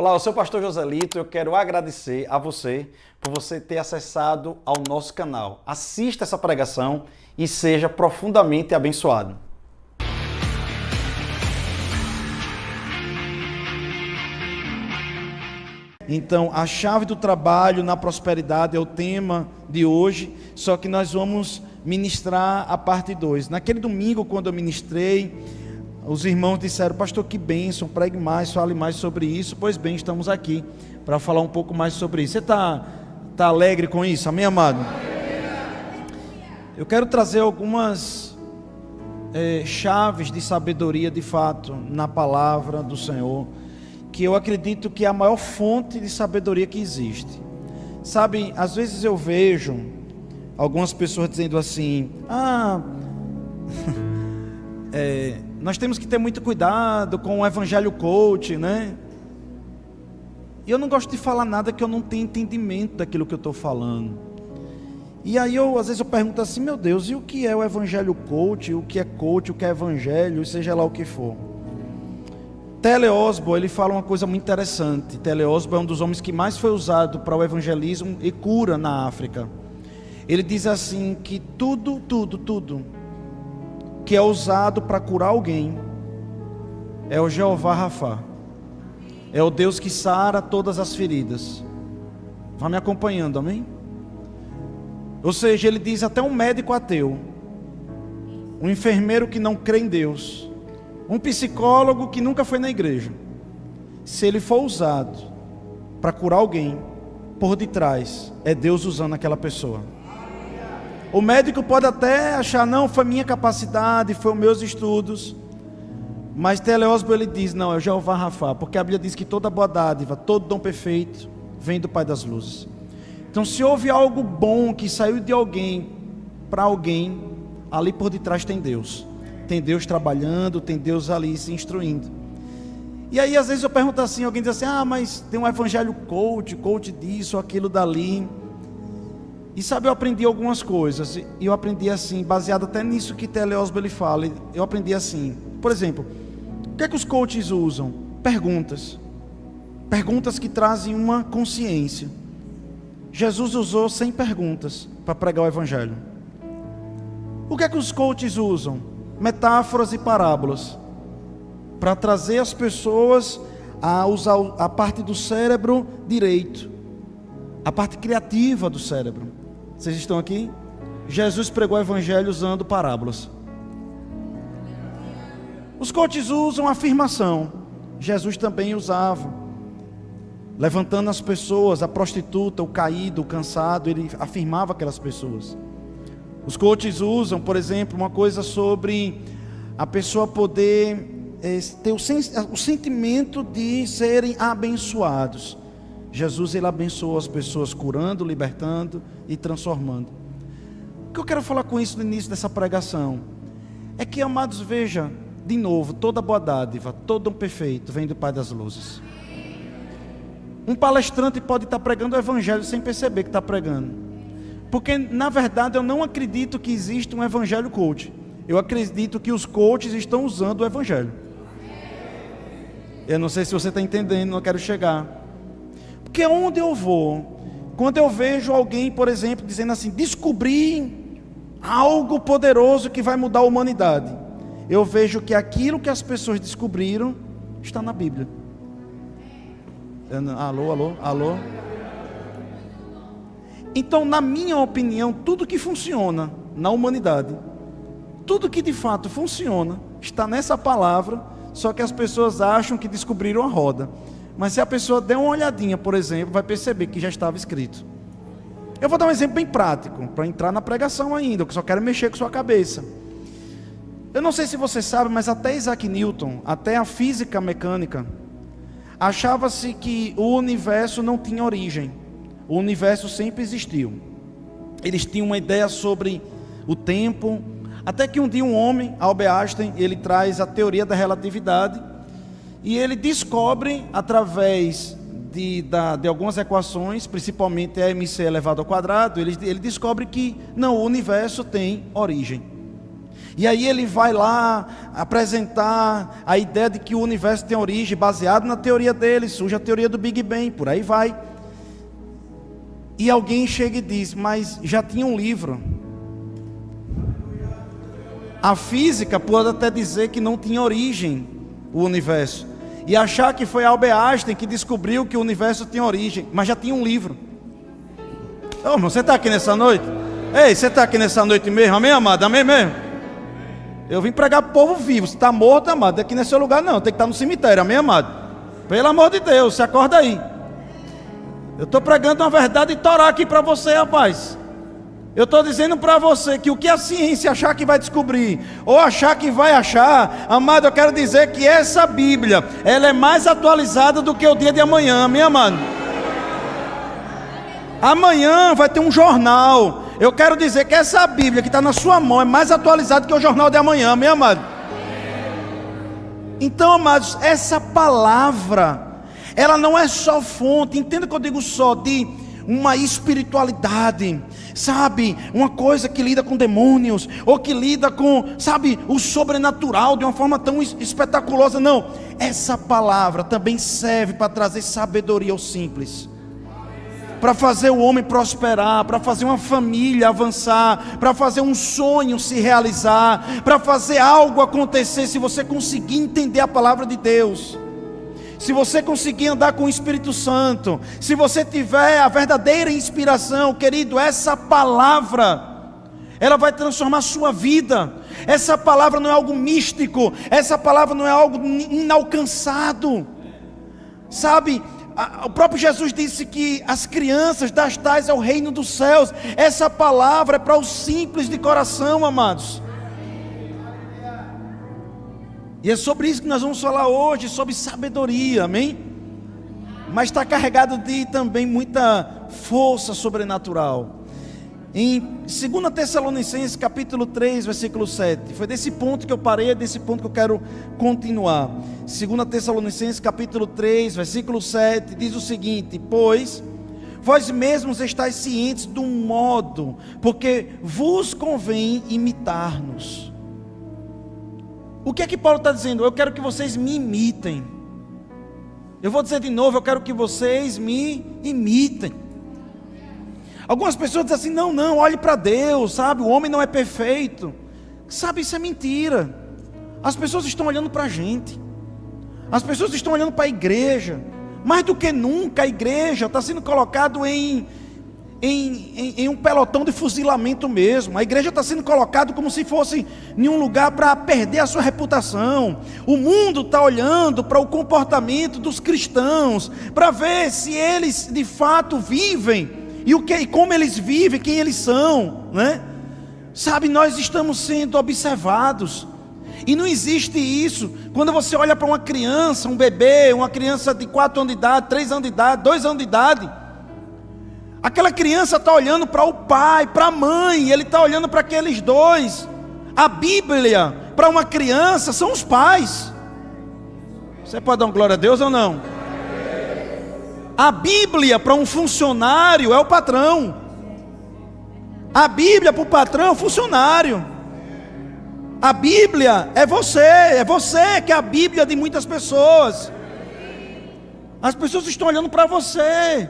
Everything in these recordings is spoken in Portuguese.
Olá, eu sou o pastor Joselito. Eu quero agradecer a você por você ter acessado ao nosso canal. Assista essa pregação e seja profundamente abençoado. Então, a chave do trabalho na prosperidade é o tema de hoje, só que nós vamos ministrar a parte 2. Naquele domingo, quando eu ministrei, os irmãos disseram: pastor, que bênção, pregue mais, fale mais sobre isso. Pois bem, estamos aqui para falar um pouco mais sobre isso. Você está alegre com isso? Amém, amado? Eu quero trazer algumas chaves de sabedoria de fato na palavra do Senhor, que eu acredito que é a maior fonte de sabedoria que existe. Sabe, às vezes eu vejo algumas pessoas dizendo assim: nós temos que ter muito cuidado com o evangelho coach, né? E eu não gosto de falar nada que eu não tenha entendimento daquilo que eu estou falando. E aí às vezes eu pergunto assim: meu Deus, e o que é o evangelho coach? O que é coach? O que é evangelho? Seja lá o que for. T.L. Osborne, ele fala uma coisa muito interessante. T.L. Osborne é um dos homens que mais foi usado para o evangelismo e cura na África. Ele diz assim que tudo que é usado para curar alguém é o Jeová Rafá, é o Deus que sara todas as feridas. Vai me acompanhando, amém? Ou seja, ele diz até um médico ateu, um enfermeiro que não crê em Deus, um psicólogo que nunca foi na igreja, se ele for usado para curar alguém, por detrás é Deus usando aquela pessoa. O médico pode até achar: não, foi minha capacidade, foi os meus estudos. Mas T.L. Osborne, ele diz: não, é o Jeová Rafá, porque a Bíblia diz que toda boa dádiva, todo dom perfeito vem do Pai das luzes. Então, se houve algo bom que saiu de alguém para alguém, ali por detrás tem Deus. Tem Deus trabalhando, tem Deus ali se instruindo. E aí às vezes eu pergunto assim, alguém diz assim: mas tem um evangelho coach disso, aquilo dali. E sabe, eu aprendi algumas coisas, e eu aprendi assim, baseado até nisso que T.L. Osborne ele fala. Eu aprendi assim, por exemplo, o que é que os coaches usam? Perguntas que trazem uma consciência. Jesus usou 100 perguntas para pregar o evangelho. O que é que os coaches usam? Metáforas e parábolas, para trazer as pessoas a usar a parte do cérebro direito, a parte criativa do cérebro. Vocês estão aqui? Jesus pregou o evangelho usando parábolas. Os coaches usam afirmação. Jesus também usava, levantando as pessoas, a prostituta, o caído, o cansado, ele afirmava aquelas pessoas. Os coaches usam, por exemplo, uma coisa sobre a pessoa poder ter o sentimento de serem abençoados. Jesus, ele abençoou as pessoas, curando, libertando e transformando. O que eu quero falar com isso no início dessa pregação é que, amados, veja, de novo, toda boa dádiva, todo dom perfeito vem do Pai das luzes. Um palestrante pode estar pregando o evangelho sem perceber que está pregando, porque na verdade eu não acredito que exista um evangelho coach. Eu acredito que os coaches estão usando o evangelho. Eu não sei se você está entendendo, não quero chegar. Porque onde eu vou, quando eu vejo alguém, por exemplo, dizendo assim: descobri algo poderoso que vai mudar a humanidade, eu vejo que aquilo que as pessoas descobriram está na Bíblia. Alô? Então, na minha opinião, tudo que funciona na humanidade, tudo que de fato funciona, está nessa palavra, só que as pessoas acham que descobriram a roda. Mas se a pessoa der uma olhadinha, por exemplo, vai perceber que já estava escrito. Eu vou dar um exemplo bem prático, para entrar na pregação ainda, que só quero mexer com sua cabeça. Eu não sei se você sabe, mas até Isaac Newton, até a física mecânica, achava-se que o universo não tinha origem. O universo sempre existiu. Eles tinham uma ideia sobre o tempo, até que um dia um homem, Albert Einstein, ele traz a teoria da relatividade, e ele descobre, através de algumas equações, principalmente mc elevado ao quadrado, ele descobre que não, o universo tem origem. E aí ele vai lá apresentar a ideia de que o universo tem origem, baseado na teoria dele, surge a teoria do Big Bang, por aí vai. E alguém chega e diz, mas já tinha um livro. A física pode até dizer que não tinha origem o universo, e achar que foi Albert Einstein que descobriu que o universo tem origem, mas já tinha um livro. Ô, irmão, você está aqui nessa noite? Ei, você está aqui nessa noite mesmo? Amém, amado? Amém mesmo? Eu vim pregar para o povo vivo. Se está morto, amado, aqui não é seu lugar não, tem que estar no cemitério, amém, amado? Pelo amor de Deus, se acorda aí. Eu estou pregando uma verdade e Torá aqui para você, rapaz. Eu estou dizendo para você que o que a ciência achar que vai descobrir, ou achar que vai achar, amado, eu quero dizer que essa Bíblia, ela é mais atualizada do que o dia de amanhã, amém, amado? Amanhã vai ter um jornal. Eu quero dizer que essa Bíblia que está na sua mão é mais atualizada que o jornal de amanhã, meu amado. Então, amados, essa palavra, ela não é só fonte, entenda que eu digo só, de uma espiritualidade, sabe, uma coisa que lida com demônios, ou que lida com, sabe, o sobrenatural de uma forma tão espetaculosa, não. Essa palavra também serve para trazer sabedoria ao simples, para fazer o homem prosperar, para fazer uma família avançar, para fazer um sonho se realizar, para fazer algo acontecer. Se você conseguir entender a palavra de Deus, se você conseguir andar com o Espírito Santo, se você tiver a verdadeira inspiração, querido, essa palavra, ela vai transformar a sua vida. Essa palavra não é algo místico, essa palavra não é algo inalcançado, sabe? O próprio Jesus disse que as crianças das tais é o reino dos céus. Essa palavra é para os simples de coração, amados. E é sobre isso que nós vamos falar hoje, sobre sabedoria, amém? Mas está carregado de também muita força sobrenatural. Em 2 Tessalonicenses capítulo 3, versículo 7, foi desse ponto que eu parei, é desse ponto que eu quero continuar. 2 Tessalonicenses capítulo 3, versículo 7, diz o seguinte: pois vós mesmos estáis cientes do modo, porque vos convém imitar-nos. O que é que Paulo está dizendo? Eu quero que vocês me imitem. Eu vou dizer de novo, eu quero que vocês me imitem. Algumas pessoas dizem assim, não, olhe para Deus, sabe, o homem não é perfeito. Sabe, isso é mentira. As pessoas estão olhando para a gente, as pessoas estão olhando para a igreja. Mais do que nunca a igreja está sendo colocado em um pelotão de fuzilamento mesmo. A igreja está sendo colocada como se fosse em um lugar para perder a sua reputação. O mundo está olhando para o comportamento dos cristãos, para ver se eles de fato vivem, e como eles vivem, quem eles são, né? Sabe, nós estamos sendo observados, e não existe isso. Quando você olha para uma criança, um bebê, uma criança de 4 anos de idade, 3 anos de idade, 2 anos de idade, aquela criança está olhando para o pai, para a mãe, ele está olhando para aqueles dois. A Bíblia, para uma criança, são os pais. Você pode dar uma glória a Deus ou não? A Bíblia para um funcionário é o patrão. A Bíblia para o patrão é o funcionário. A Bíblia é você que é a Bíblia de muitas pessoas. As pessoas estão olhando para você.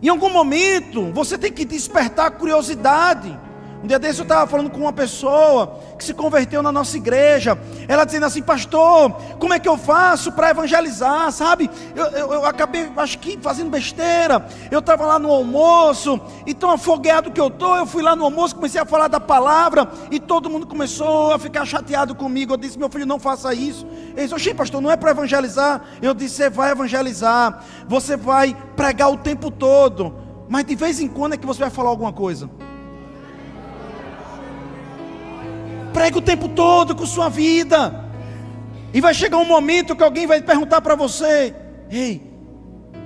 Em algum momento, você tem que despertar a curiosidade. Um dia desse eu estava falando com uma pessoa que se converteu na nossa igreja. Ela dizendo assim: pastor, como é que eu faço para evangelizar, sabe? Eu acabei, acho que fazendo besteira. Eu estava lá no almoço, e tão afogueado que eu fui lá no almoço, comecei a falar da palavra, e todo mundo começou a ficar chateado comigo. Eu disse: meu filho, não faça isso. Ele disse: oxi, pastor, não é para evangelizar. Eu disse: você vai evangelizar, você vai pregar o tempo todo, mas de vez em quando é que você vai falar alguma coisa. Prega o tempo todo com sua vida. E vai chegar um momento que alguém vai perguntar para você: ei,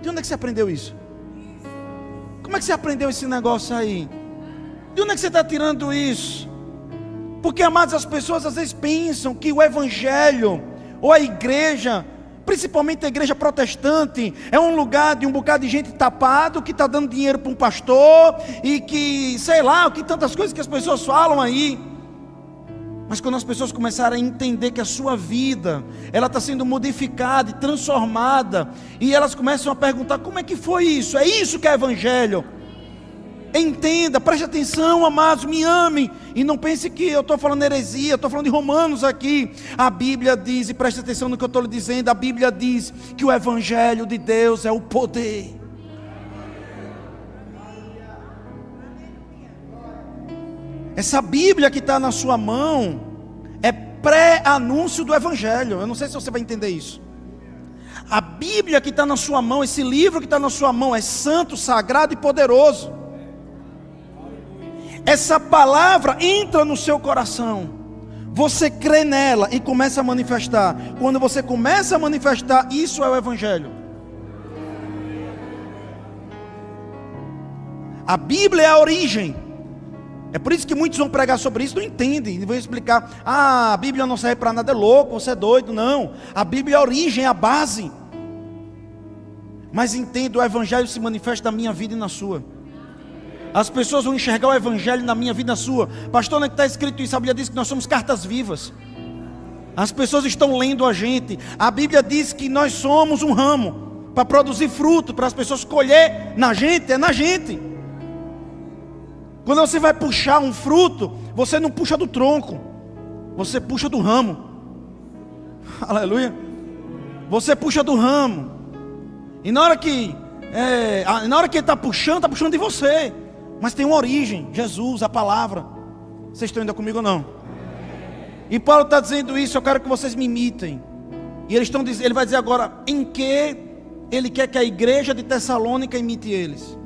de onde é que você aprendeu isso? Como é que você aprendeu esse negócio aí? De onde é que você está tirando isso? Porque, amados, as pessoas às vezes pensam que o evangelho, ou a igreja, principalmente a igreja protestante, é um lugar de um bocado de gente tapado, que está dando dinheiro para um pastor, e que, sei lá, que tantas coisas que as pessoas falam aí. Mas quando as pessoas começarem a entender que a sua vida, ela está sendo modificada e transformada, e elas começam a perguntar: como é que foi isso? É isso que é evangelho? Entenda, preste atenção, amados, me amem, e não pense que eu estou falando heresia, eu estou falando de Romanos aqui. A Bíblia diz, e preste atenção no que eu estou lhe dizendo, a Bíblia diz que o evangelho de Deus é o poder. Essa Bíblia que está na sua mão é pré-anúncio do evangelho. Eu não sei se você vai entender isso. A Bíblia que está na sua mão, esse livro que está na sua mão é santo, sagrado e poderoso. Essa palavra entra no seu coração, você crê nela e começa a manifestar. Quando você começa a manifestar, isso é o evangelho. A Bíblia é a origem. É por isso que muitos vão pregar sobre isso, não entendem, e vão explicar: a Bíblia não serve para nada, é louco, você é doido. Não, a Bíblia é a origem, é a base. Mas entenda, o evangelho se manifesta na minha vida e na sua. As pessoas vão enxergar o evangelho na minha vida e na sua. Pastor, onde está escrito isso? A Bíblia diz que nós somos cartas vivas. As pessoas estão lendo a gente. A Bíblia diz que nós somos um ramo para produzir fruto, para as pessoas colher na gente, é na gente. Quando você vai puxar um fruto, você não puxa do tronco, você puxa do ramo. Aleluia. Você puxa do ramo. E na hora que ele está puxando de você. Mas tem uma origem, Jesus, a palavra. Vocês estão ainda comigo ou não? E Paulo está dizendo isso: eu quero que vocês me imitem. E ele vai dizer agora em que ele quer que a igreja de Tessalônica imite eles.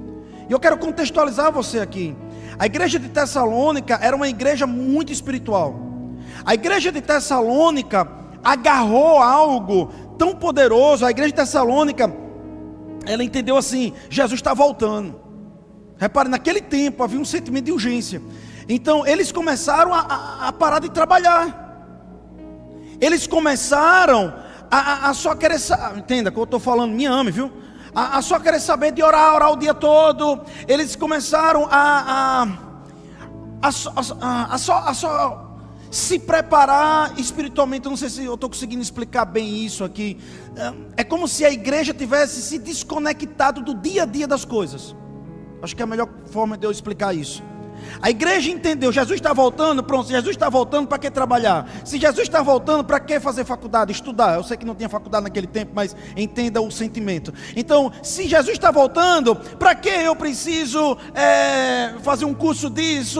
E eu quero contextualizar você aqui. A igreja de Tessalônica era uma igreja muito espiritual. A igreja de Tessalônica agarrou algo tão poderoso. A igreja de Tessalônica, ela entendeu assim: Jesus está voltando. Repare, naquele tempo havia um sentimento de urgência. Então eles começaram a parar de trabalhar. Eles começaram a só querer saber. Entenda o que eu estou falando, me ame, viu? A só querer saber de orar o dia todo. Eles começaram a só se preparar espiritualmente. Eu não sei se eu estou conseguindo explicar bem isso aqui. É como se a igreja tivesse se desconectado do dia a dia das coisas. Acho que é a melhor forma de eu explicar isso. A igreja entendeu: Jesus está voltando, pronto. Se Jesus está voltando, para que trabalhar? Se Jesus está voltando, para que fazer faculdade, estudar? Eu sei que não tinha faculdade naquele tempo, mas entenda o sentimento. Então, se Jesus está voltando, para que eu preciso fazer um curso disso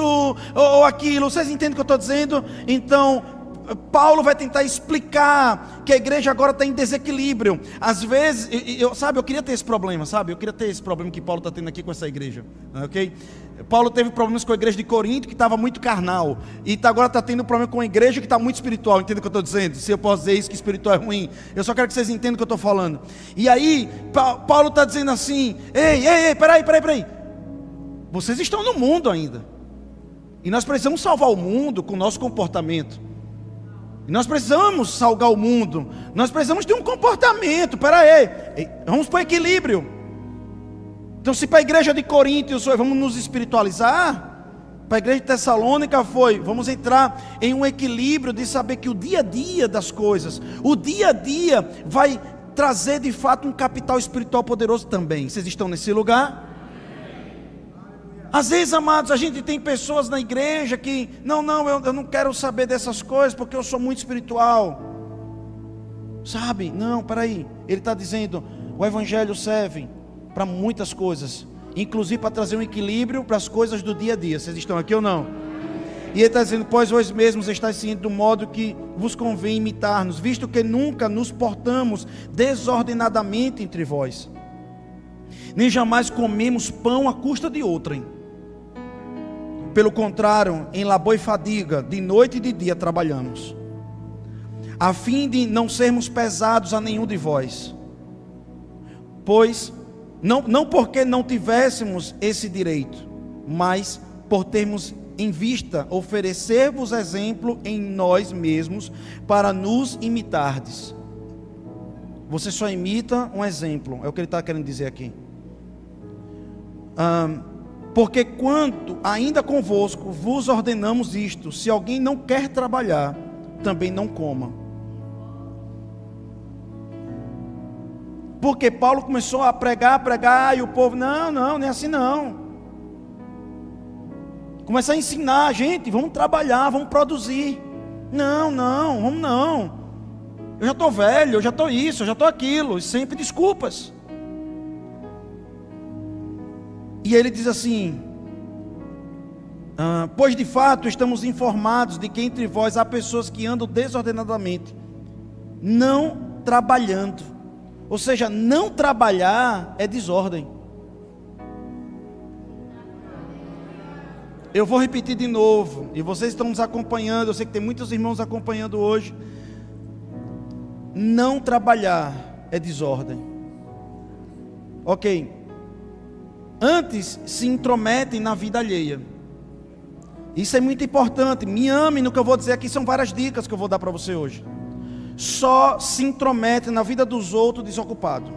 ou aquilo? Vocês entendem o que eu estou dizendo? Então Paulo vai tentar explicar que a igreja agora está em desequilíbrio. Às vezes, eu queria ter esse problema, sabe? Eu queria ter esse problema que Paulo está tendo aqui com essa igreja, ok? Paulo teve problemas com a igreja de Corinto, que estava muito carnal, e agora está tendo problema com a igreja que está muito espiritual. Entende o que eu estou dizendo? Se eu posso dizer isso, que espiritual é ruim, eu só quero que vocês entendam o que eu estou falando. E aí, Paulo está dizendo assim: ei, peraí, vocês estão no mundo ainda, e nós precisamos salvar o mundo com o nosso comportamento. E nós precisamos salgar o mundo. Nós precisamos ter um comportamento. Vamos para o equilíbrio. Então, se para a igreja de Corinto foi: vamos nos espiritualizar, para a igreja de Tessalônica foi: vamos entrar em um equilíbrio de saber que o dia a dia das coisas, o dia a dia vai trazer de fato um capital espiritual poderoso também. Vocês estão nesse lugar? Às vezes, amados, a gente tem pessoas na igreja que eu não quero saber dessas coisas porque eu sou muito espiritual, sabe? Não, peraí, ele está dizendo: o evangelho serve para muitas coisas, inclusive para trazer um equilíbrio para as coisas do dia a dia. Vocês estão aqui ou não? E ele está dizendo: pois vós mesmos estáis cientes do modo que vos convém imitar-nos, visto que nunca nos portamos desordenadamente entre vós, nem jamais comemos pão à custa de outrem. Pelo contrário, em labor e fadiga, de noite e de dia trabalhamos, a fim de não sermos pesados a nenhum de vós. Pois, não porque não tivéssemos esse direito, mas por termos em vista oferecer-vos exemplo em nós mesmos, para nos imitardes. Você só imita um exemplo, é o que ele está querendo dizer aqui. Porque quando ainda convosco vos ordenamos isto: se alguém não quer trabalhar, também não coma. Porque Paulo começou a pregar, e o povo, não é assim não. Começa a ensinar, gente, vamos trabalhar, vamos produzir. Não, vamos não. Eu já estou velho, eu já estou isso, eu já estou aquilo, e sempre desculpas. E ele diz assim: pois de fato estamos informados de que entre vós há pessoas que andam desordenadamente, não trabalhando. Ou seja, não trabalhar é desordem. Eu vou repetir de novo, e vocês estão nos acompanhando, eu sei que tem muitos irmãos acompanhando hoje. Não trabalhar é desordem. Ok. Antes se intrometem na vida alheia. Isso é muito importante. Me ame no que eu vou dizer aqui, são várias dicas que eu vou dar para você hoje. Só se intromete na vida dos outros desocupado.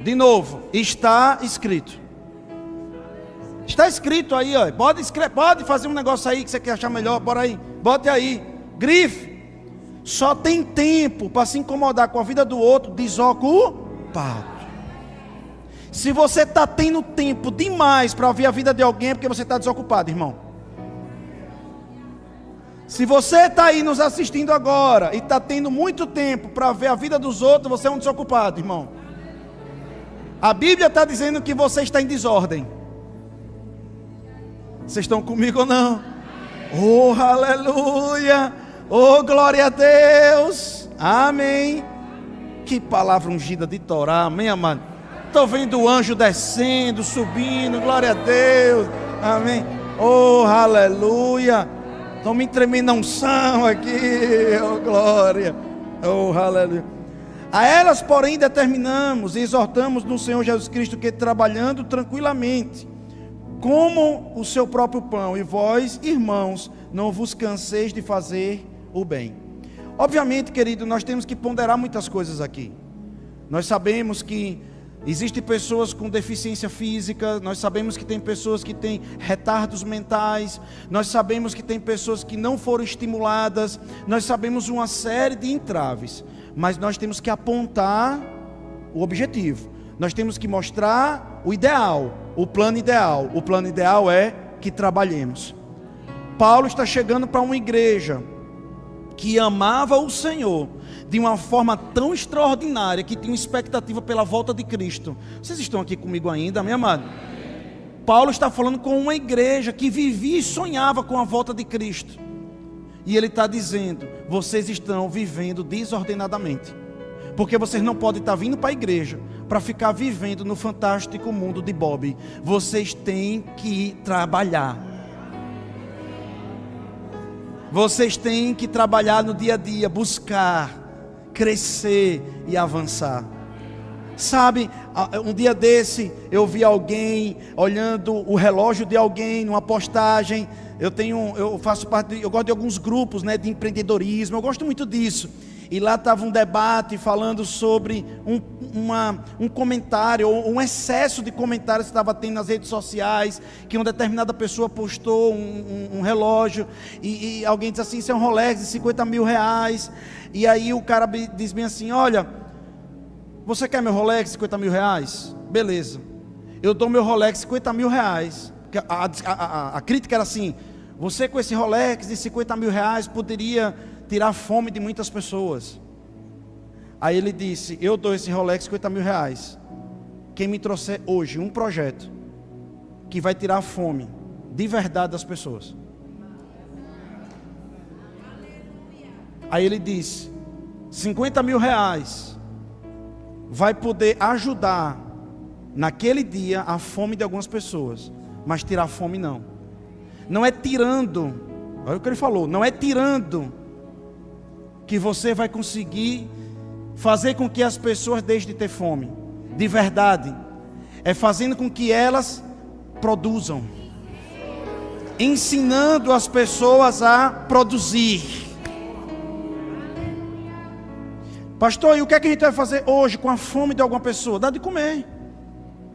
De novo, está escrito. Está escrito aí, ó. Pode fazer um negócio aí que você quer achar melhor, bora aí. Bote aí, grife. Só tem tempo para se incomodar com a vida do outro desocupado. Se você está tendo tempo demais para ver a vida de alguém, é porque você está desocupado, irmão. Se você está aí nos assistindo agora e está tendo muito tempo para ver a vida dos outros, você é um desocupado, irmão. A Bíblia está dizendo que você está em desordem. Vocês estão comigo ou não? Oh, aleluia! Oh, glória a Deus! Amém! Que palavra ungida de Torá, amém, amado? Estou vendo o anjo descendo, subindo, glória a Deus, amém. Oh, aleluia. Estou me tremendo na unção aqui, oh glória, oh aleluia. A elas, porém, determinamos e exortamos no Senhor Jesus Cristo que, trabalhando tranquilamente, comam o seu próprio pão, e vós, irmãos, não vos canseis de fazer o bem. Obviamente, querido, nós temos que ponderar muitas coisas aqui. Nós sabemos que existem pessoas com deficiência física, nós sabemos que tem pessoas que têm retardos mentais, nós sabemos que tem pessoas que não foram estimuladas, nós sabemos uma série de entraves, mas nós temos que apontar o objetivo, nós temos que mostrar o ideal, o plano ideal. O plano ideal é que trabalhemos. Paulo está chegando para uma igreja que amava o Senhor de uma forma tão extraordinária, que tinha uma expectativa pela volta de Cristo. Vocês estão aqui comigo ainda, meu amado? Paulo está falando com uma igreja que vivia e sonhava com a volta de Cristo. E ele está dizendo: vocês estão vivendo desordenadamente, porque vocês não podem estar vindo para a igreja para ficar vivendo no fantástico mundo de Bob. Vocês têm que trabalhar. Vocês têm que trabalhar no dia a dia, buscar, crescer e avançar. Sabe, um dia desse eu vi alguém olhando o relógio de alguém numa postagem. Eu faço parte, eu gosto de alguns grupos, né, de empreendedorismo. Eu gosto muito disso. E lá estava um debate falando sobre um comentário, ou um excesso de comentários que estava tendo nas redes sociais, que uma determinada pessoa postou um relógio, e alguém disse assim: isso é um Rolex de 50 mil reais. E aí o cara diz bem assim: olha, você quer meu Rolex de 50 mil reais? Beleza, eu dou meu Rolex de 50 mil reais. A crítica era assim: você com esse Rolex de 50 mil reais poderia tirar a fome de muitas pessoas. Aí ele disse: eu dou esse Rolex 50 mil reais, quem me trouxer hoje um projeto que vai tirar a fome de verdade das pessoas. Aí ele disse: 50 mil reais vai poder ajudar naquele dia a fome de algumas pessoas, mas tirar a fome não. Não é tirando, olha o que ele falou, não é tirando que você vai conseguir fazer com que as pessoas deixem de ter fome. De verdade, é fazendo com que elas produzam, ensinando as pessoas a produzir. Pastor, e o que é que a gente vai fazer hoje com a fome de alguma pessoa? Dá de comer.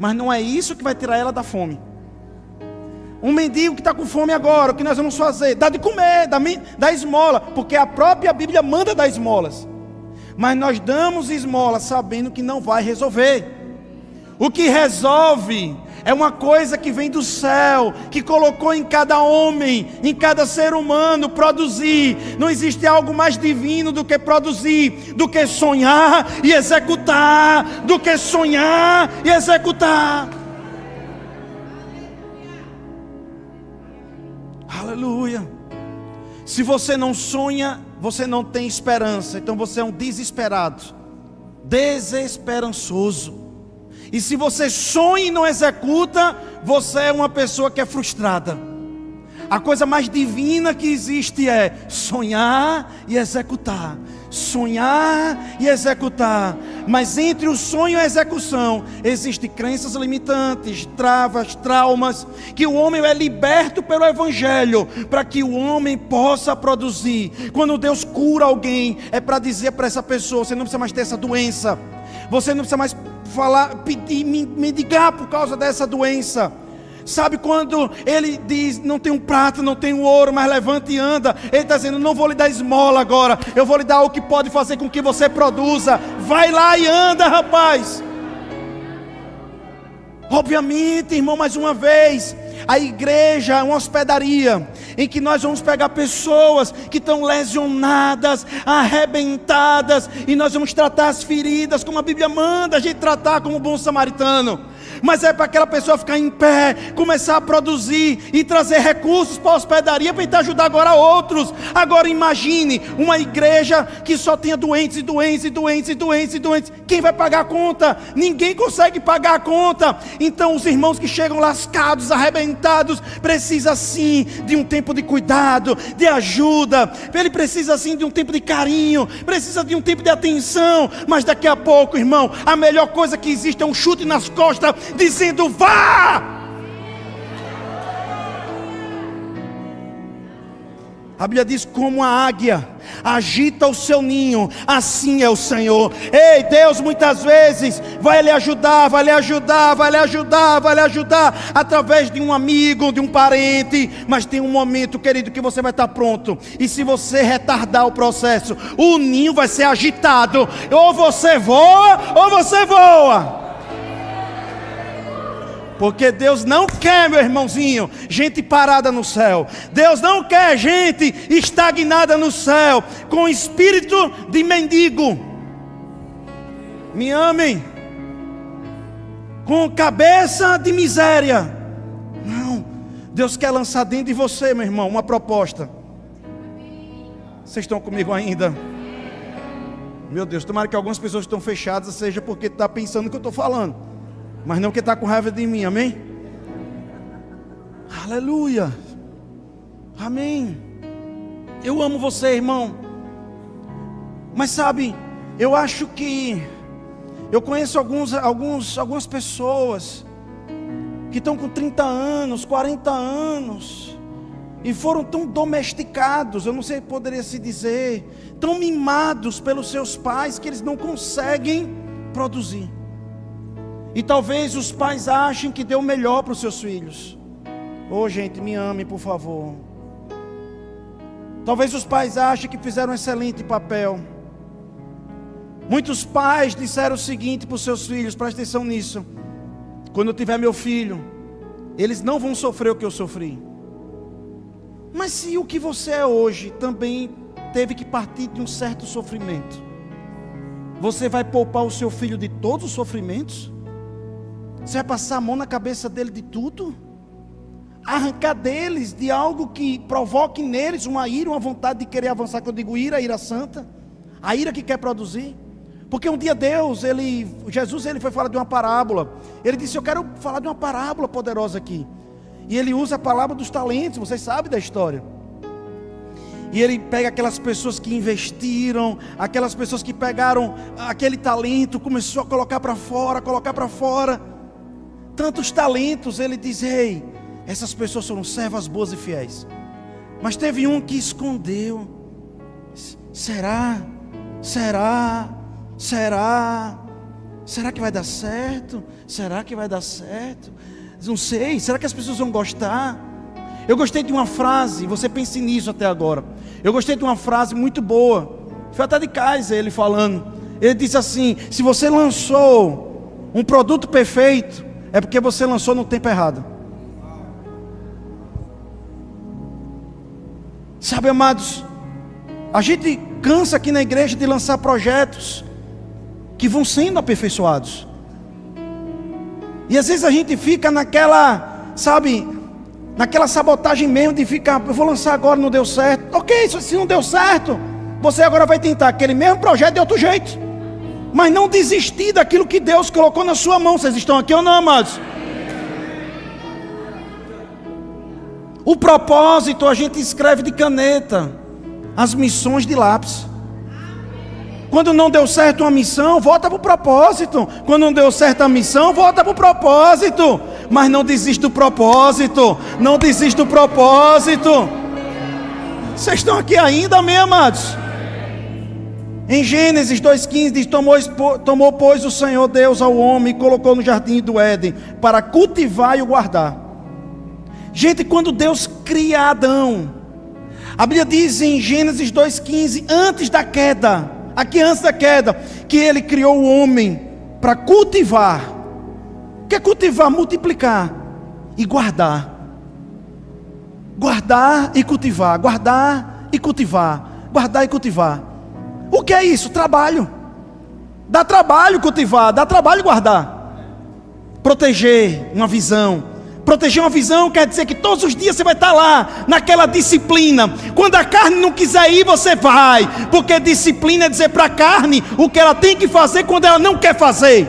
mas não é isso que vai tirar ela da fome. Um mendigo que está com fome agora, o que nós vamos fazer? Dá de comer, dá esmola, porque a própria Bíblia manda dar esmolas. Mas nós damos esmola sabendo que não vai resolver. O que resolve é uma coisa que vem do céu, que colocou em cada homem, em cada ser humano, produzir. Não existe algo mais divino do que produzir, do que sonhar e executar, do que sonhar e executar. Aleluia. Se você não sonha, você não tem esperança. Então você é um desesperado, desesperançoso. E se você sonha e não executa, você é uma pessoa que é frustrada. A coisa mais divina que existe é sonhar e executar. Sonhar e executar. Mas entre o sonho e a execução existem crenças limitantes, travas, traumas, que o homem é liberto pelo Evangelho, para que o homem possa produzir. Quando Deus cura alguém, é para dizer para essa pessoa: você não precisa mais ter essa doença, você não precisa mais pedir, mendigar por causa dessa doença. Sabe quando ele diz: não tenho prata, não tenho ouro, mas levanta e anda. Ele está dizendo: não vou lhe dar esmola agora, eu vou lhe dar o que pode fazer com que você produza. Vai lá e anda, rapaz. Obviamente, irmão, mais uma vez, a igreja é uma hospedaria em que nós vamos pegar pessoas que estão lesionadas, arrebentadas, e nós vamos tratar as feridas como a Bíblia manda a gente tratar, como bom samaritano. Mas é para aquela pessoa ficar em pé, começar a produzir e trazer recursos para a hospedaria para tentar ajudar agora outros. Agora imagine uma igreja que só tenha doentes e doentes e doentes e doentes e doentes. Quem vai pagar a conta? Ninguém consegue pagar a conta. Então os irmãos que chegam lascados, arrebentados, precisa sim de um tempo de cuidado, de ajuda. Ele precisa sim de um tempo de carinho, precisa de um tempo de atenção. Mas daqui a pouco, irmão, a melhor coisa que existe é um chute nas costas, dizendo: vá! A Bíblia diz: como a águia agita o seu ninho, assim é o Senhor. Ei, Deus muitas vezes vai lhe ajudar, vai lhe ajudar, vai lhe ajudar, vai lhe ajudar através de um amigo, de um parente. Mas tem um momento, querido, que você vai estar pronto. E se você retardar o processo, o ninho vai ser agitado. Ou você voa, ou você voa. Porque Deus não quer, meu irmãozinho, gente parada no céu. Deus não quer gente estagnada no céu, com espírito de mendigo. Me amem. Com cabeça de miséria. Não. Deus quer lançar dentro de você, meu irmão, uma proposta. Vocês estão comigo ainda? Meu Deus, tomara que algumas pessoas estão fechadas, seja porque está pensando o que eu estou falando, mas não que está com raiva de mim, amém? Aleluia, amém. Eu amo você, irmão. Mas sabe, eu acho que eu conheço algumas pessoas que estão com 30 anos, 40 anos, e foram tão domesticados, eu não sei, poderia se dizer, tão mimados pelos seus pais, que eles não conseguem produzir. E talvez os pais achem que deu o melhor para os seus filhos. Oh, gente, me amem, por favor. Talvez os pais achem que fizeram um excelente papel. Muitos pais disseram o seguinte para os seus filhos: presta atenção nisso. Quando eu tiver meu filho, eles não vão sofrer o que eu sofri. Mas se o que você é hoje também teve que partir de um certo sofrimento, você vai poupar o seu filho de todos os sofrimentos? Você vai passar a mão na cabeça dele de tudo? Arrancar deles de algo que provoque neles uma ira, uma vontade de querer avançar, que eu digo ira santa, a ira que quer produzir. Porque um dia Jesus foi falar de uma parábola. Ele disse: eu quero falar de uma parábola poderosa aqui. E ele usa a palavra dos talentos, vocês sabem da história. E ele pega aquelas pessoas que investiram, aquelas pessoas que pegaram aquele talento, começou a colocar para fora, tantos talentos. Ele diz: ei, essas pessoas foram servas boas e fiéis. Mas teve um que escondeu. Será? Será que vai dar certo? Será que vai dar certo? Não sei, será que as pessoas vão gostar? Eu gostei de uma frase, você pense nisso até agora. Eu gostei de uma frase muito boa. Foi até de Kaiser ele falando. Ele disse assim: se você lançou um produto perfeito, é porque você lançou no tempo errado. Sabe, amados, a gente cansa aqui na igreja de lançar projetos que vão sendo aperfeiçoados. E às vezes a gente fica naquela, sabe, naquela sabotagem mesmo de ficar, eu vou lançar agora, não deu certo. Ok, se não deu certo, você agora vai tentar aquele mesmo projeto de outro jeito. Mas não desistir daquilo que Deus colocou na sua mão. Vocês estão aqui ou não, amados? O propósito a gente escreve de caneta, as missões de lápis. Quando não deu certo uma missão, volta para o propósito. Quando não deu certo a missão, volta para o propósito. Mas não desiste do propósito. Não desiste do propósito. Vocês estão aqui ainda, amém, amados? Em Gênesis 2,15 diz: tomou, pois, o Senhor Deus ao homem e colocou no jardim do Éden para cultivar e o guardar. Gente, quando Deus cria Adão, a Bíblia diz em Gênesis 2,15, antes da queda, aqui antes da queda, que Ele criou o homem para cultivar. O que é cultivar? Multiplicar e guardar. Guardar e cultivar, guardar e cultivar, guardar e cultivar. O que é isso? Trabalho. Dá trabalho cultivar, dá trabalho guardar. Proteger uma visão. Proteger uma visão quer dizer que todos os dias você vai estar lá, naquela disciplina. Quando a carne não quiser ir, você vai. Porque disciplina é dizer para a carne o que ela tem que fazer quando ela não quer fazer.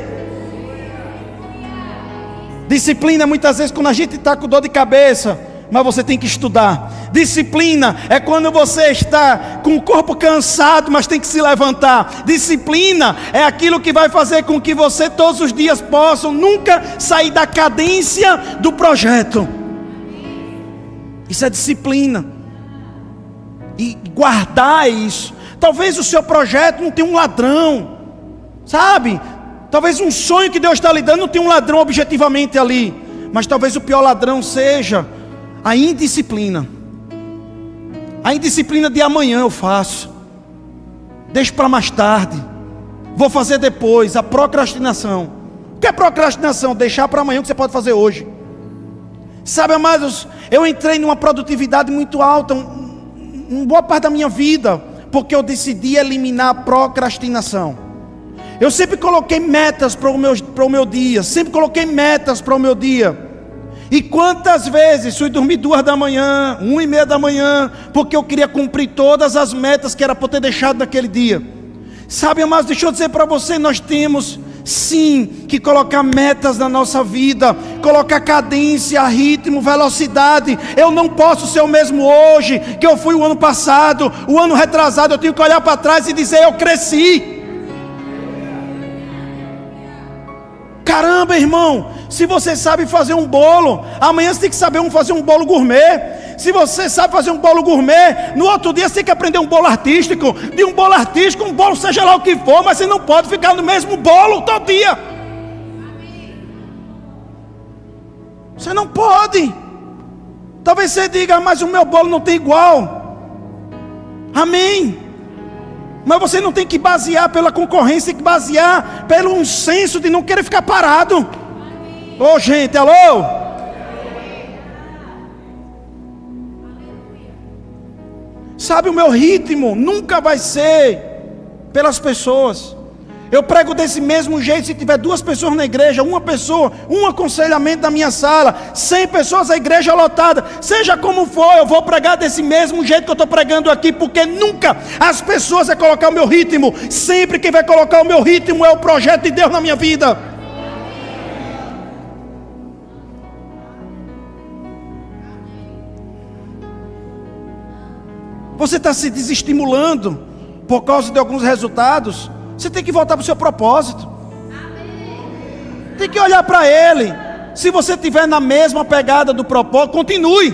Disciplina muitas vezes quando a gente está com dor de cabeça, mas você tem que estudar. Disciplina é quando você está com o corpo cansado, mas tem que se levantar. Disciplina é aquilo que vai fazer com que você todos os dias possam nunca sair da cadência do projeto. Isso é disciplina. E guardar isso. Talvez o seu projeto não tenha um ladrão, sabe? Talvez um sonho que Deus está lhe dando não tenha um ladrão objetivamente ali. Mas talvez o pior ladrão seja a indisciplina. A indisciplina de amanhã eu faço, deixo para mais tarde, vou fazer depois. A procrastinação. O que é procrastinação? Deixar para amanhã o que você pode fazer hoje. Sabe, amados, eu entrei numa produtividade muito alta, uma boa parte da minha vida, porque eu decidi eliminar a procrastinação. Eu sempre coloquei metas para o meu dia, sempre coloquei metas para o meu dia. E quantas vezes fui dormir 2 da manhã, 1:30 da manhã, porque eu queria cumprir todas as metas que era para ter deixado naquele dia. Sabe, amados, deixa eu dizer para você, nós temos sim que colocar metas na nossa vida, colocar cadência, ritmo, velocidade. Eu não posso ser o mesmo hoje que eu fui o ano passado, o ano retrasado. Eu tenho que olhar para trás e dizer: eu cresci. Caramba, irmão, se você sabe fazer um bolo, amanhã você tem que saber fazer um bolo gourmet. Se você sabe fazer um bolo gourmet, no outro dia você tem que aprender um bolo artístico. De um bolo artístico, um bolo seja lá o que for, mas você não pode ficar no mesmo bolo todo dia. Você não pode. Talvez você diga: mas o meu bolo não tem igual. Amém. Mas você não tem que basear pela concorrência, tem que basear pelo um senso de não querer ficar parado. Ô, gente, alô? Sabe, o meu ritmo nunca vai ser pelas pessoas. Eu prego desse mesmo jeito. Se tiver 2 pessoas na igreja, uma pessoa, um aconselhamento na minha sala, 100 pessoas, a igreja lotada, seja como for, eu vou pregar desse mesmo jeito que eu estou pregando aqui, porque nunca as pessoas vão colocar o meu ritmo. Sempre quem vai colocar o meu ritmo é o projeto de Deus na minha vida. Você está se desestimulando por causa de alguns resultados. Você tem que voltar para o seu propósito. Tem que olhar para ele. Se você estiver na mesma pegada do propósito, continue.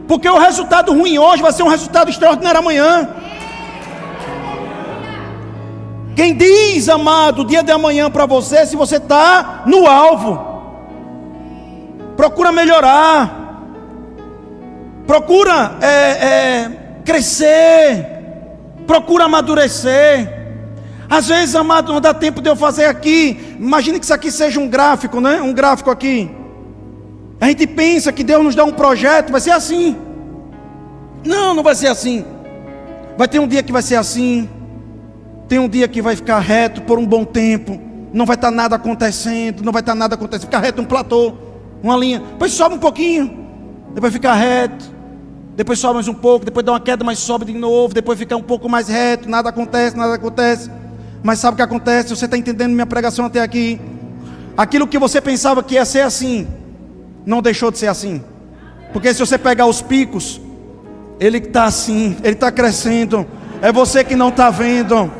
Porque o resultado ruim hoje vai ser um resultado extraordinário amanhã. Quem diz, amado, o dia de amanhã para você, se você está no alvo. Procura melhorar. Procura crescer. Procura amadurecer. Às vezes, amado, não dá tempo de eu fazer aqui. Imagine que isso aqui seja um gráfico, né? Um gráfico aqui. A gente pensa que Deus nos dá um projeto, vai ser assim. Não, não vai ser assim. Vai ter um dia que vai ser assim. Tem um dia que vai ficar reto por um bom tempo. Não vai estar nada acontecendo. Não vai estar nada acontecendo. Fica reto um platô, uma linha. Depois sobe um pouquinho. Depois fica reto. Depois sobe mais um pouco. Depois dá uma queda, mas sobe de novo. Depois fica um pouco mais reto. Nada acontece, nada acontece. Mas sabe o que acontece? Você está entendendo minha pregação até aqui? Aquilo que você pensava que ia ser assim, não deixou de ser assim. Porque se você pegar os picos, ele está assim, ele está crescendo. É você que não está vendo.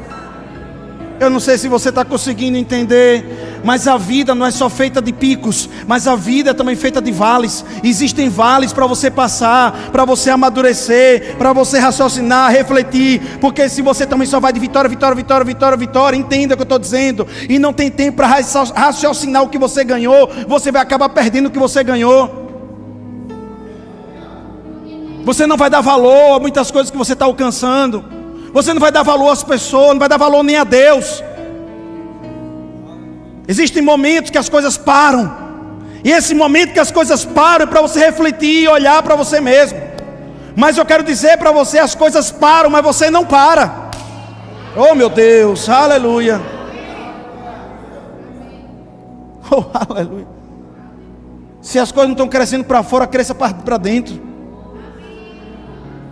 Eu não sei se você está conseguindo entender, mas a vida não é só feita de picos, mas a vida é também feita de vales. Existem vales para você passar, para você amadurecer, para você raciocinar, refletir. Porque se você também só vai de vitória, vitória, vitória, vitória, vitória, entenda o que eu estou dizendo, e não tem tempo para raciocinar o que você ganhou, você vai acabar perdendo o que você ganhou. Você não vai dar valor a muitas coisas que você está alcançando. Você não vai dar valor às pessoas, não vai dar valor nem a Deus. Existem momentos que as coisas param. E esse momento que as coisas param é para você refletir e olhar para você mesmo. Mas eu quero dizer para você, as coisas param, mas você não para. Oh meu Deus, aleluia. Oh aleluia. Se as coisas não estão crescendo para fora, cresça para dentro.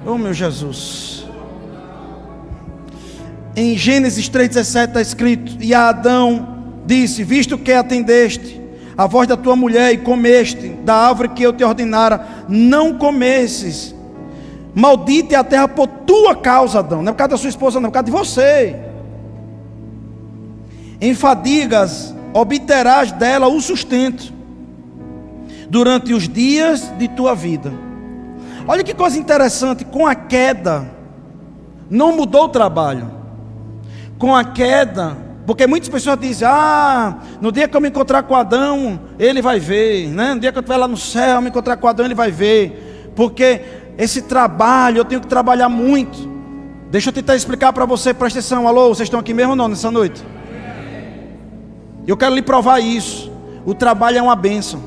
Oh meu Jesus. Em Gênesis 3,17 está escrito: e a Adão disse: visto que atendeste a voz da tua mulher e comeste da árvore que eu te ordenara, não comesses. Maldita é a terra por tua causa, Adão. Não é por causa da sua esposa, não, é por causa de você. Em fadigas obterás dela o sustento durante os dias de tua vida. Olha que coisa interessante, com a queda não mudou o trabalho. Com a queda, porque muitas pessoas dizem: no dia que eu me encontrar com Adão, ele vai ver, né? No dia que eu estiver lá no céu, me encontrar com Adão, ele vai ver. Porque esse trabalho, eu tenho que trabalhar muito. Deixa eu tentar explicar para você, presta atenção. Alô, vocês estão aqui mesmo ou não nessa noite? Eu quero lhe provar isso. O trabalho é uma bênção.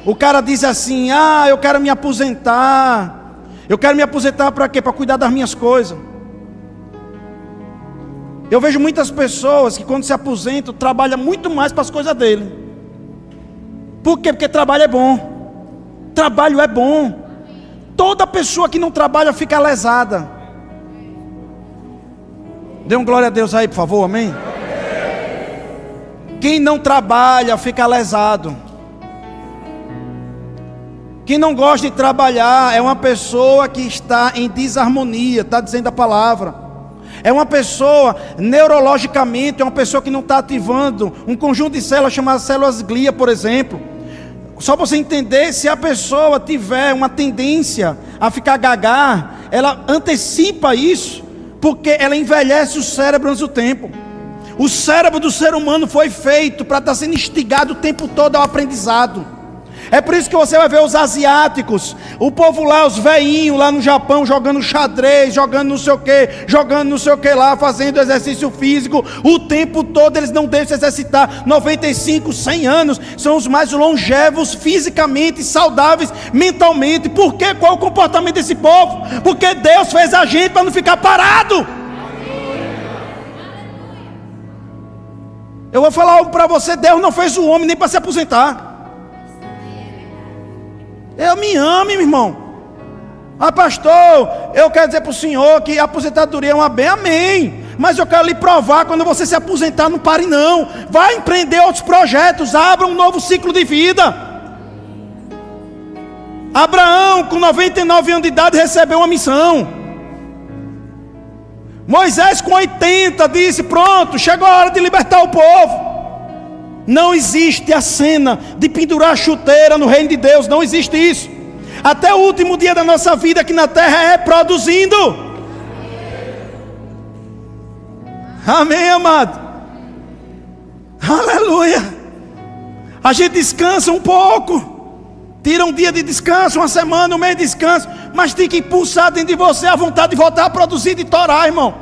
O cara diz assim: eu quero me aposentar. Eu quero me aposentar para quê? Para cuidar das minhas coisas. Eu vejo muitas pessoas que quando se aposentam, trabalham muito mais para as coisas dele. Por quê? Porque trabalho é bom. Trabalho é bom. Toda pessoa que não trabalha fica lesada. Dê um glória a Deus aí, por favor, amém? Quem não trabalha fica lesado. Quem não gosta de trabalhar é uma pessoa que está em desarmonia, está dizendo a palavra. É uma pessoa, neurologicamente, é uma pessoa que não está ativando um conjunto de células chamadas células glia, por exemplo. Só para você entender, se a pessoa tiver uma tendência a ficar gaga, ela antecipa isso, porque ela envelhece o cérebro antes do tempo. O cérebro do ser humano foi feito para estar sendo instigado o tempo todo ao aprendizado. É por isso que você vai ver os asiáticos, o povo lá, os veinhos lá no Japão, jogando xadrez, jogando não sei o que, jogando não sei o que lá, fazendo exercício físico, o tempo todo eles não deixam se exercitar. 95, 100 anos, são os mais longevos fisicamente, saudáveis mentalmente. Por quê? Qual é o comportamento desse povo? Porque Deus fez a gente para não ficar parado. Eu vou falar algo para você: Deus não fez o homem nem para se aposentar. Eu me amo, meu irmão. Pastor, eu quero dizer para o senhor que a aposentadoria é uma bem, amém. Mas eu quero lhe provar, quando você se aposentar, não pare não. Vai empreender outros projetos, abra um novo ciclo de vida. Abraão, com 99 anos de idade, recebeu uma missão. Moisés, com 80, disse: pronto, chegou a hora de libertar o povo. Não existe a cena de pendurar a chuteira no reino de Deus. Não existe isso. Até o último dia da nossa vida aqui na terra é produzindo. Amém, amado? Aleluia. A gente descansa um pouco, tira um dia de descanso, uma semana, um mês de descanso, mas tem que impulsar dentro de você a vontade de voltar a produzir, de torar, irmão.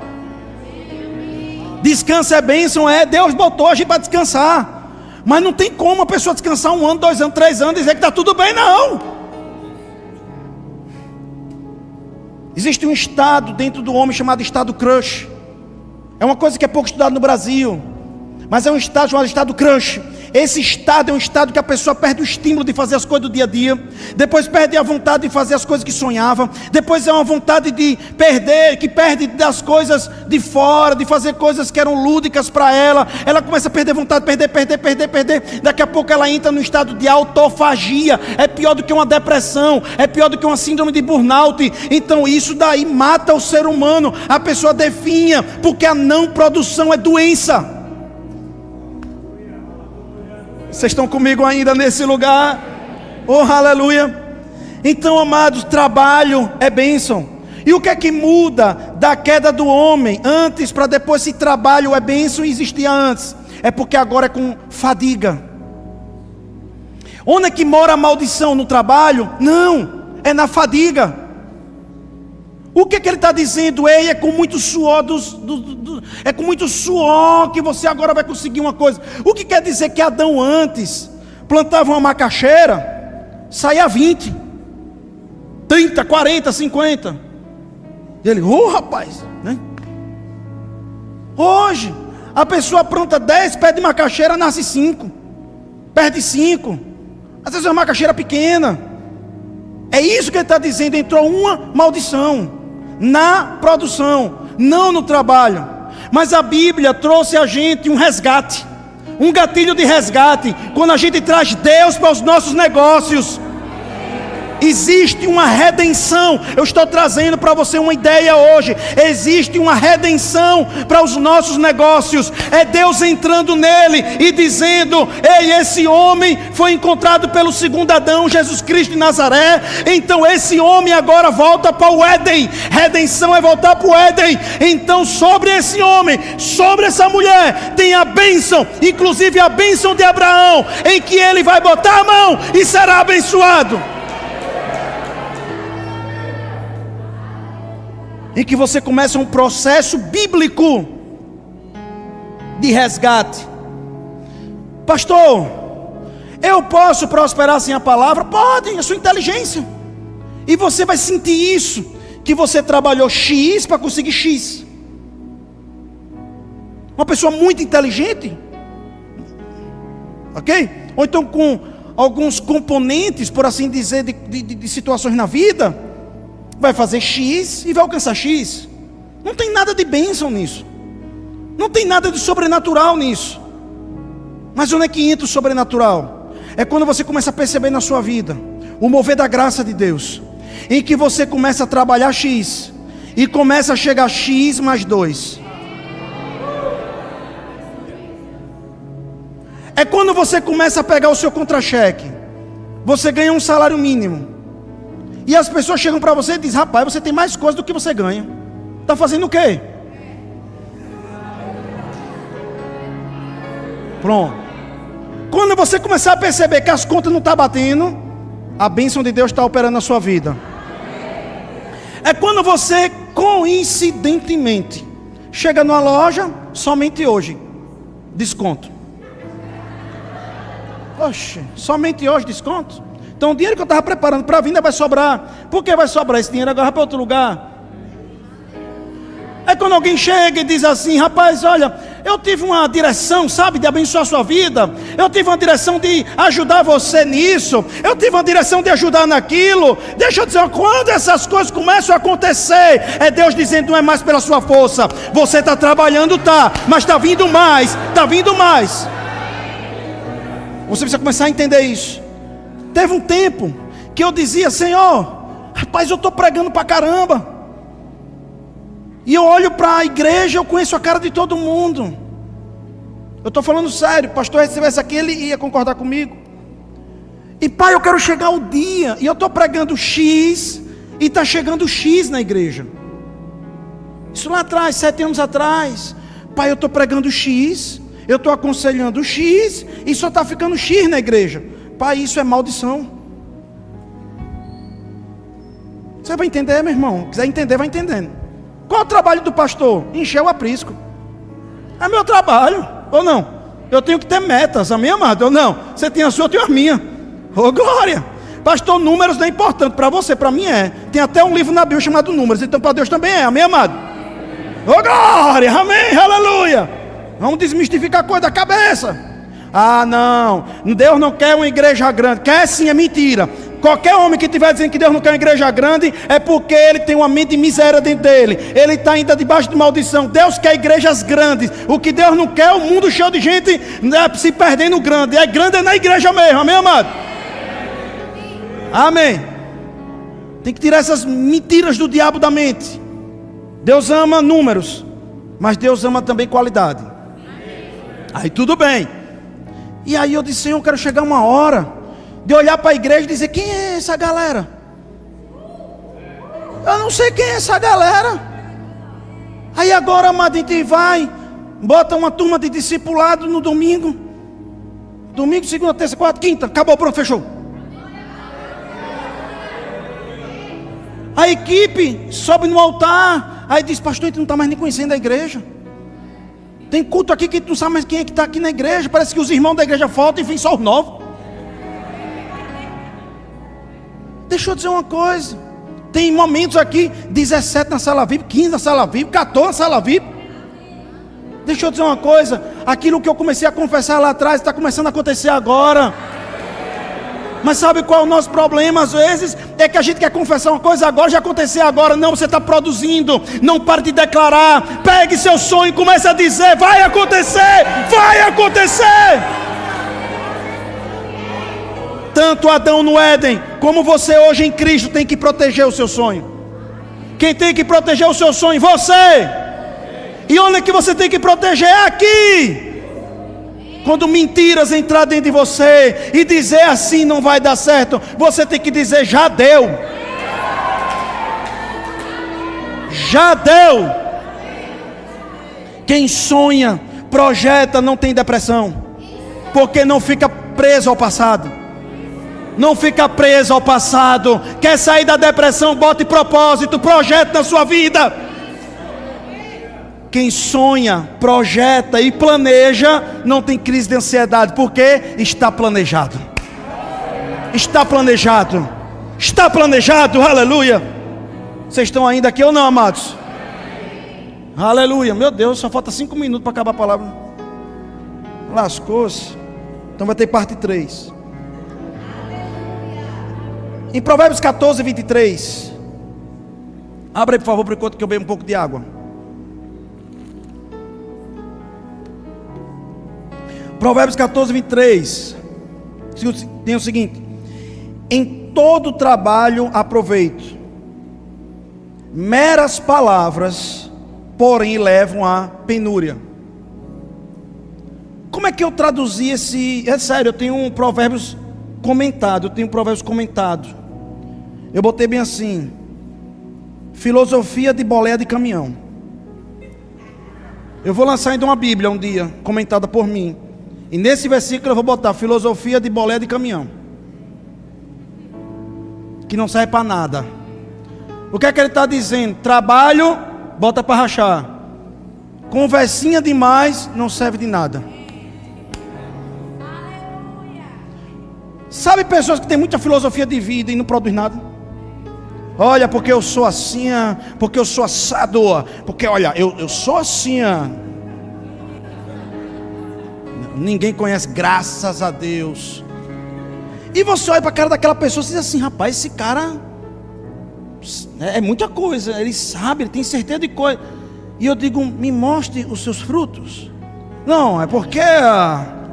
Descanso é bênção, Deus botou a gente para descansar, mas não tem como a pessoa descansar 1 ano, 2 anos, 3 anos e dizer que está tudo bem, não. Existe um estado dentro do homem chamado estado crush. É uma coisa que é pouco estudado no Brasil, mas é um estado chamado estado crush. Esse estado é um estado que a pessoa perde o estímulo de fazer as coisas do dia a dia, depois perde a vontade de fazer as coisas que sonhava, depois é uma vontade de perder, que perde das coisas de fora, de fazer coisas que eram lúdicas para ela. Ela começa a perder vontade, perder. Daqui a pouco ela entra no estado de autofagia. É pior do que uma depressão, é pior do que uma síndrome de burnout. Então isso daí mata o ser humano. A pessoa definha, porque a não produção é doença. Vocês estão comigo ainda nesse lugar? Oh, aleluia. Então, amados, trabalho é bênção. E o que é que muda da queda do homem antes para depois? Se trabalho é bênção e existia antes, é porque agora é com fadiga. Onde é que mora a maldição? No trabalho? Não, é na fadiga. O que é que ele está dizendo? Ei, é com muito suor é com muito suor que você agora vai conseguir uma coisa. O que quer dizer que Adão antes plantava uma macaxeira, saía 20, 30, 40, 50. E ele, rapaz, né? Hoje a pessoa planta 10 pés de macaxeira, nasce 5, perde 5. Às vezes é uma macaxeira pequena. É isso que ele está dizendo. Entrou uma maldição na produção, não no trabalho. Mas a Bíblia trouxe a gente um resgate, um gatilho de resgate. Quando a gente traz Deus para os nossos negócios, existe uma redenção. Eu estou trazendo para você uma ideia hoje. Existe uma redenção para os nossos negócios. É Deus entrando nele e dizendo: ei, esse homem foi encontrado pelo segundo Adão, Jesus Cristo de Nazaré. Então esse homem agora volta para o Éden. Redenção é voltar para o Éden. Então sobre esse homem, sobre essa mulher, tem a bênção, inclusive a bênção de Abraão, em que ele vai botar a mão e será abençoado. Em que você começa um processo bíblico de resgate. Pastor, eu posso prosperar sem a palavra? Pode, é sua inteligência. E você vai sentir isso, que você trabalhou X para conseguir X. Uma pessoa muito inteligente, ok? Ou então com alguns componentes, por assim dizer, de situações na vida, vai fazer X e vai alcançar X. Não tem nada de bênção nisso, não tem nada de sobrenatural nisso. Mas onde é que entra o sobrenatural? É quando você começa a perceber na sua vida o mover da graça de Deus, em que você começa a trabalhar X e começa a chegar X mais 2. É quando você começa a pegar o seu contra-cheque. Você ganha um salário mínimo e as pessoas chegam para você e dizem: rapaz, você tem mais coisa do que você ganha. Está fazendo o quê? Pronto. Quando você começar a perceber que as contas não estão batendo, a bênção de Deus está operando na sua vida. É quando você, coincidentemente, chega numa loja, somente hoje, desconto. Oxe, somente hoje desconto? Então o dinheiro que eu estava preparando para a vinda vai sobrar. Por que vai sobrar? Esse dinheiro agora vai para outro lugar. É quando alguém chega e diz assim: rapaz, olha, eu tive uma direção, sabe, de abençoar a sua vida. Eu tive uma direção de ajudar você nisso. Eu tive uma direção de ajudar naquilo. Deixa eu dizer, quando essas coisas começam a acontecer, é Deus dizendo: não é mais pela sua força. Você está trabalhando, tá, mas está vindo mais, está vindo mais. Você precisa começar a entender isso. Teve um tempo que eu dizia: Senhor, rapaz, eu estou pregando para caramba, e eu olho para a igreja, eu conheço a cara de todo mundo. Eu estou falando sério. O pastor recebesse aqui, ele ia concordar comigo. E pai, eu quero chegar ao dia, e eu estou pregando X, e está chegando X na igreja. Isso lá atrás, 7 anos atrás. Pai, eu estou pregando X, eu estou aconselhando X, e só está ficando X na igreja. Pai, isso é maldição. Você vai entender, meu irmão? Quiser entender, vai entendendo. Qual é o trabalho do pastor? Encher o aprisco. É meu trabalho, ou não? Eu tenho que ter metas, amém, amado? Ou não? Você tem a sua, eu tenho a minha. Ô, glória! Pastor, números não é importante, para você, para mim é. Tem até um livro na Bíblia chamado Números, então para Deus também é, amém, amado? Ô, glória, amém, aleluia! Vamos desmistificar a coisa da cabeça. Ah, não, Deus não quer uma igreja grande. Quer sim, é mentira. Qualquer homem que estiver dizendo que Deus não quer uma igreja grande, é porque ele tem uma mente de miséria dentro dele. Ele está ainda debaixo de maldição. Deus quer igrejas grandes. O que Deus não quer é um mundo cheio de gente, né, se perdendo grande. É grande na igreja mesmo, amém, amado? Amém. Tem que tirar essas mentiras do diabo da mente. Deus ama números, mas Deus ama também qualidade. Aí tudo bem. E aí eu disse, Senhor, eu quero chegar uma hora de olhar para a igreja e dizer, quem é essa galera? Eu não sei quem é essa galera. Aí agora, amado, a gente vai, bota uma turma de discipulado no domingo. Domingo, segunda, terça, quarta, quinta. Acabou, pronto, fechou. A equipe sobe no altar. Aí diz, pastor, a gente não está mais nem conhecendo a igreja. Tem culto aqui que tu não sabe mais quem é que está aqui na igreja. Parece que os irmãos da igreja faltam e vêm só os novos. Deixa eu dizer uma coisa. Tem momentos aqui, 17 na sala VIP, 15 na sala VIP, 14 na sala VIP. Deixa eu dizer uma coisa. Aquilo que eu comecei a confessar lá atrás está começando a acontecer agora. Mas sabe qual é o nosso problema às vezes? É que a gente quer confessar uma coisa agora, já acontecer agora. Não, você está produzindo. Não pare de declarar. Pegue seu sonho e comece a dizer, vai acontecer, vai acontecer. Tanto Adão no Éden, como você hoje em Cristo tem que proteger o seu sonho. Quem tem que proteger o seu sonho? Você. E onde é que você tem que proteger? Aqui. Quando mentiras entrar dentro de você e dizer assim não vai dar certo, você tem que dizer já deu. Já deu. Quem sonha, projeta, não tem depressão, porque não fica preso ao passado. Não fica preso ao passado. Quer sair da depressão, bote propósito, projeto na sua vida. Quem sonha, projeta e planeja, não tem crise de ansiedade, porque está planejado. Está planejado. Está planejado, aleluia. Vocês estão ainda aqui ou não, amados? Aleluia, meu Deus, só falta 5 minutos para acabar a palavra. Lascou-se. Então vai ter parte 3. Em Provérbios 14, 23. Abra aí, por favor, por enquanto que eu bebo um pouco de água. Provérbios 14, 23. Tem o seguinte: em todo trabalho aproveito, meras palavras, porém levam à penúria. Como é que eu traduzi esse? É sério, eu tenho um Provérbios comentado. Eu botei bem assim: filosofia de boleia de caminhão. Eu vou lançar ainda uma Bíblia um dia, comentada por mim. E nesse versículo eu vou botar filosofia de boleia de caminhão, que não serve para nada. O que é que ele está dizendo? Trabalho, bota para rachar. Conversinha demais, não serve de nada. Sabe pessoas que têm muita filosofia de vida e não produz nada? Olha, porque eu sou assim, porque eu sou assado, porque olha, eu sou assim. Ninguém conhece, graças a Deus. E você olha para a cara daquela pessoa e diz assim: rapaz, esse cara é muita coisa, ele sabe, ele tem certeza de coisa. E eu digo: me mostre os seus frutos. Não, é porque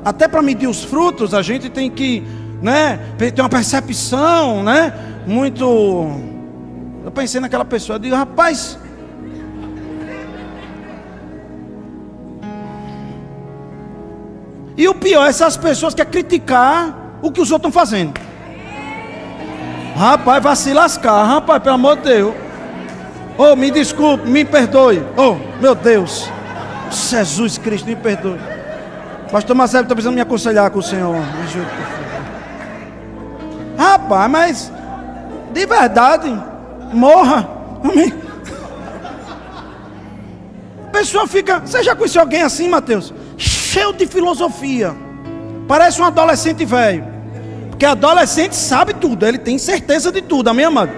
até para medir os frutos a gente tem que, né, ter uma percepção, né, muito. Eu pensei naquela pessoa, eu digo: rapaz, e o pior, essas pessoas querem criticar o que os outros estão fazendo. Rapaz, vai se lascar, rapaz, pelo amor de Deus. Oh, me desculpe, me perdoe. Oh, meu Deus. Jesus Cristo, me perdoe. Pastor Marcelo, estou precisando me aconselhar com o Senhor. Me ajude, por favor. Rapaz, mas de verdade, morra. Amém. A pessoa fica. Você já conheceu alguém assim, Mateus? Cheio de filosofia. Parece um adolescente velho. Porque adolescente sabe tudo, ele tem certeza de tudo, amém, amado?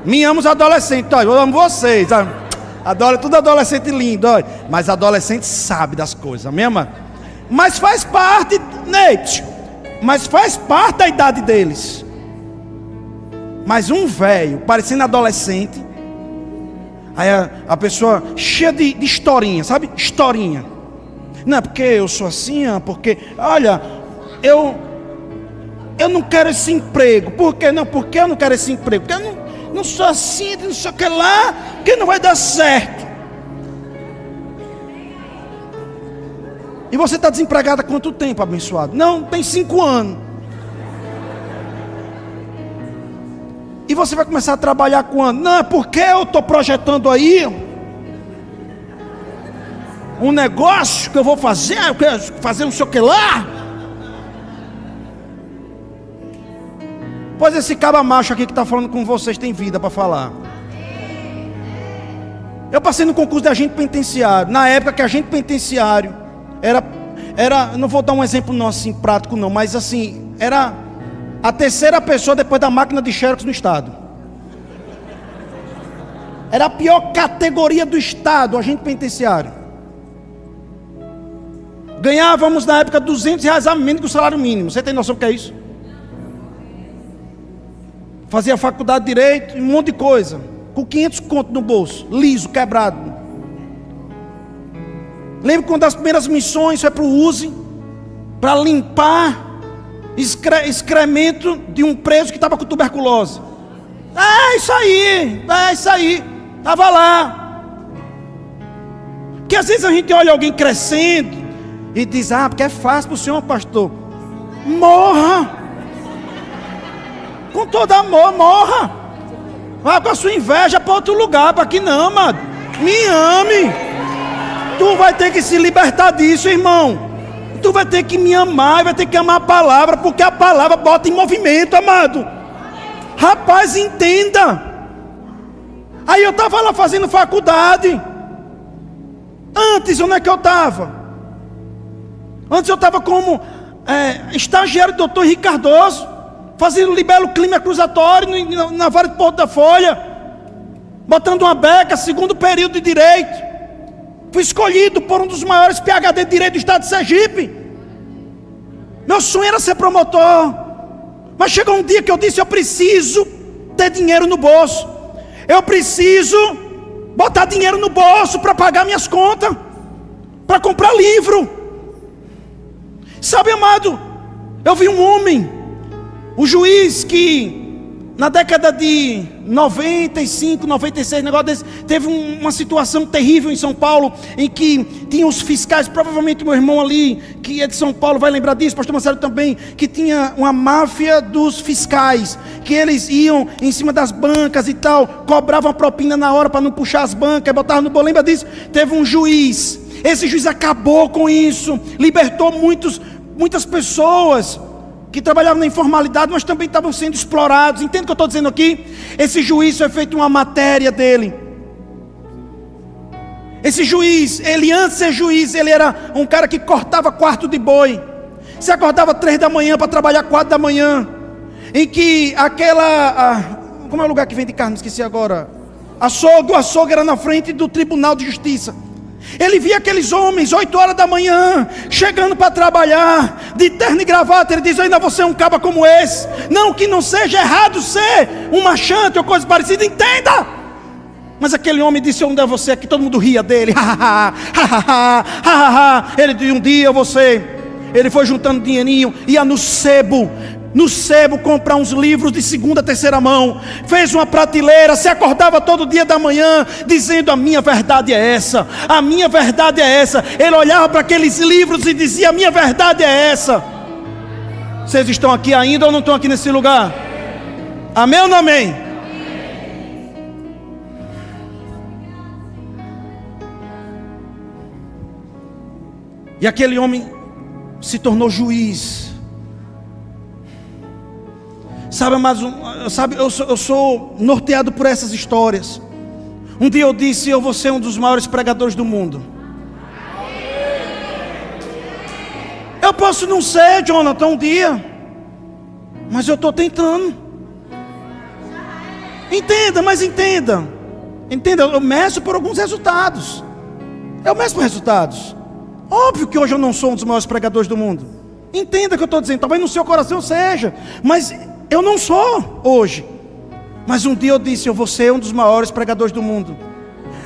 Me amo os adolescentes, eu amo vocês. Adoro tudo adolescente lindo, olha. Mas adolescente sabe das coisas, amém, amado? Mas faz parte, Neite, mas faz parte da idade deles. Mas um velho, parecendo adolescente, aí a pessoa cheia de historinha, sabe? Historinha. Não é porque eu sou assim, porque, olha, eu não quero esse emprego. Por que não? Porque eu não quero esse emprego? Porque eu não sou assim, não sei o que lá, que não vai dar certo. E você está desempregado há quanto tempo, abençoado? Não, tem 5 anos. E você vai começar a trabalhar quando? Não, é porque eu estou projetando aí um negócio que eu vou fazer, eu quero fazer não sei o que lá. Pois esse cabra macho aqui que está falando com vocês tem vida para falar. Eu passei no concurso de agente penitenciário. Na época que agente penitenciário era, não vou dar um exemplo não assim prático não, mas assim, era a terceira pessoa depois da máquina de Xerox no estado. Era a pior categoria do estado, agente penitenciário. Ganhávamos na época R$200 a menos que o salário mínimo. Você tem noção do que é isso? Fazia faculdade de Direito, um monte de coisa, com 500 conto no bolso, liso, quebrado. Lembro quando as primeiras missões foi para o USE, para limpar excremento de um preso que estava com tuberculose. É isso aí, estava lá. Porque às vezes a gente olha alguém crescendo e diz, porque é fácil para o senhor, pastor. Morra! Com todo amor, morra. Vá com a sua inveja para outro lugar, para aqui não, amado. Me ame. Tu vai ter que se libertar disso, irmão. Tu vai ter que me amar, vai ter que amar a palavra, porque a palavra bota em movimento, amado. Rapaz, entenda. Aí eu estava lá fazendo faculdade. Antes, onde é que eu estava? Antes eu estava como estagiário do doutor Henrique Cardoso, fazendo libelo clima acusatório na vara de Porto da Folha, botando uma beca, segundo período de Direito. Fui escolhido por um dos maiores PhD de Direito do estado de Sergipe. Meu sonho era ser promotor. Mas chegou um dia que eu disse, eu preciso ter dinheiro no bolso. Eu preciso botar dinheiro no bolso para pagar minhas contas, para comprar livro. Sabe, amado, eu vi um homem, o juiz que na década de 95, 96, negócio desse, teve uma situação terrível em São Paulo, em que tinha os fiscais, provavelmente meu irmão ali, que é de São Paulo, vai lembrar disso, pastor Marcelo também, que tinha uma máfia dos fiscais, que eles iam em cima das bancas e tal, cobravam a propina na hora para não puxar as bancas, botavam no bolso, lembra disso? Teve um juiz, esse juiz acabou com isso, libertou muitas pessoas que trabalhavam na informalidade, mas também estavam sendo explorados. Entende o que eu estou dizendo aqui? Esse juiz foi feito uma matéria dele. Esse juiz, ele antes de ser juiz, ele era um cara que cortava quarto de boi. Se acordava 3 da manhã para trabalhar 4 da manhã. Em que como é o lugar que vende carne? Esqueci agora. O açougue era na frente do Tribunal de Justiça. Ele via aqueles homens 8 horas da manhã chegando para trabalhar de terno e gravata. Ele diz, ainda você é um caba como esse. Não que não seja errado ser um machante ou coisa parecida, entenda. Mas aquele homem disse, onde é você? Que todo mundo ria dele. Ele disse, um dia ele foi juntando dinheirinho, ia no sebo comprar uns livros de 2ª, 3ª mão, fez uma prateleira, se acordava todo dia da manhã, dizendo, a minha verdade é essa, a minha verdade é essa. Ele olhava para aqueles livros e dizia, a minha verdade é essa. Vocês estão aqui ainda ou não estão aqui nesse lugar? Amém ou não amém? E aquele homem se tornou juiz. Sabe, amados, eu sou norteado por essas histórias. Um dia eu disse: eu vou ser um dos maiores pregadores do mundo. Eu posso não ser, Jonathan, um dia, mas eu estou tentando. Entenda, mas entenda. Entenda, eu meço por alguns resultados. Eu meço por resultados. Óbvio que hoje eu não sou um dos maiores pregadores do mundo. Entenda o que eu estou dizendo. Talvez no seu coração seja, mas eu não sou hoje. Mas um dia eu disse: eu vou ser um dos maiores pregadores do mundo.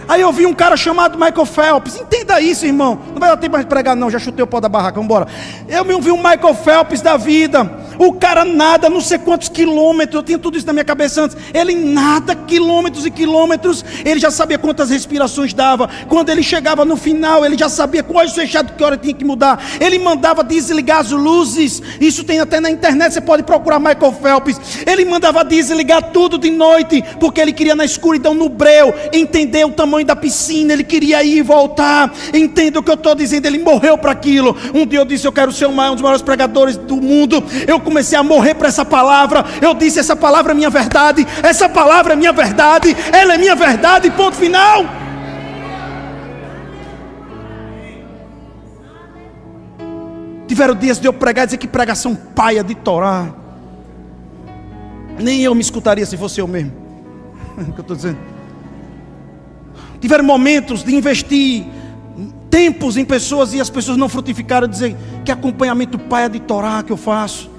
Aí eu vi um cara chamado Michael Phelps. Entenda isso, irmão. Não vai dar tempo mais de pregar não, já chutei o pó da barraca, vamos embora. Eu vi um Michael Phelps da vida. O cara nada não sei quantos quilômetros. Eu tinha tudo isso na minha cabeça antes. Ele nada quilômetros e quilômetros. Ele já sabia quantas respirações dava. Quando ele chegava no final, ele já sabia qual fechado, que hora tinha que mudar. Ele mandava desligar as luzes. Isso tem até na internet, você pode procurar Michael Phelps. Ele mandava desligar tudo de noite, porque ele queria na escuridão, no breu, entender o tamanho da piscina. Ele queria ir e voltar. Entenda o que eu estou dizendo. Ele morreu para aquilo. Um dia eu disse: eu quero ser um dos maiores pregadores do mundo. Eu comecei a morrer para essa palavra. Eu disse: essa palavra é minha verdade. Essa palavra é minha verdade. Ela é minha verdade, ponto final. Tiveram dias de eu pregar e dizer: que pregação paia de Torá. Nem eu me escutaria se fosse eu mesmo. É o que eu estou dizendo. Tiveram momentos de investir tempos em pessoas e as pessoas não frutificaram. Dizer: que acompanhamento paia de Torá que eu faço.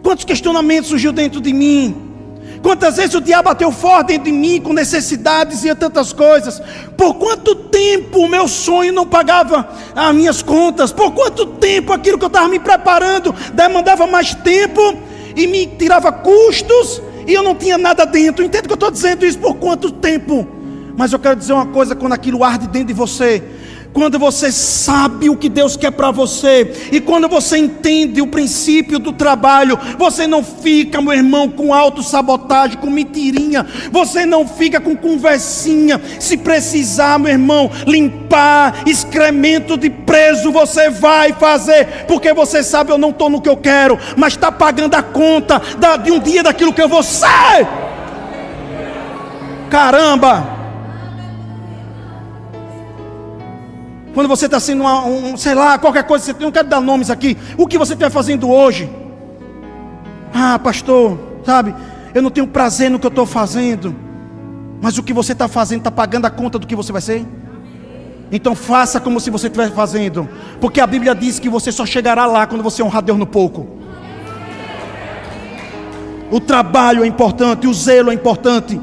Quantos questionamentos surgiu dentro de mim? Quantas vezes o diabo bateu forte dentro de mim com necessidades e tantas coisas? Por quanto tempo o meu sonho não pagava as minhas contas? Por quanto tempo aquilo que eu estava me preparando demandava mais tempo e me tirava custos e eu não tinha nada dentro? Entende que eu estou dizendo isso? Por quanto tempo? Mas eu quero dizer uma coisa: quando aquilo arde dentro de você, quando você sabe o que Deus quer para você, e quando você entende o princípio do trabalho, você não fica, meu irmão, com autossabotagem, com mentirinha, você não fica com conversinha. Se precisar, meu irmão, limpar excremento de preso, você vai fazer, porque você sabe: eu não estou no que eu quero, mas está pagando a conta de um dia daquilo que eu vou ser. Caramba! Quando você está sendo sei lá, qualquer coisa, eu não quero dar nomes aqui. O que você está fazendo hoje? Ah, pastor, sabe, eu não tenho prazer no que eu estou fazendo. Mas o que você está fazendo está pagando a conta do que você vai ser? Então faça como se você estivesse fazendo. Porque a Bíblia diz que você só chegará lá quando você honrar Deus no pouco. O trabalho é importante, o zelo é importante.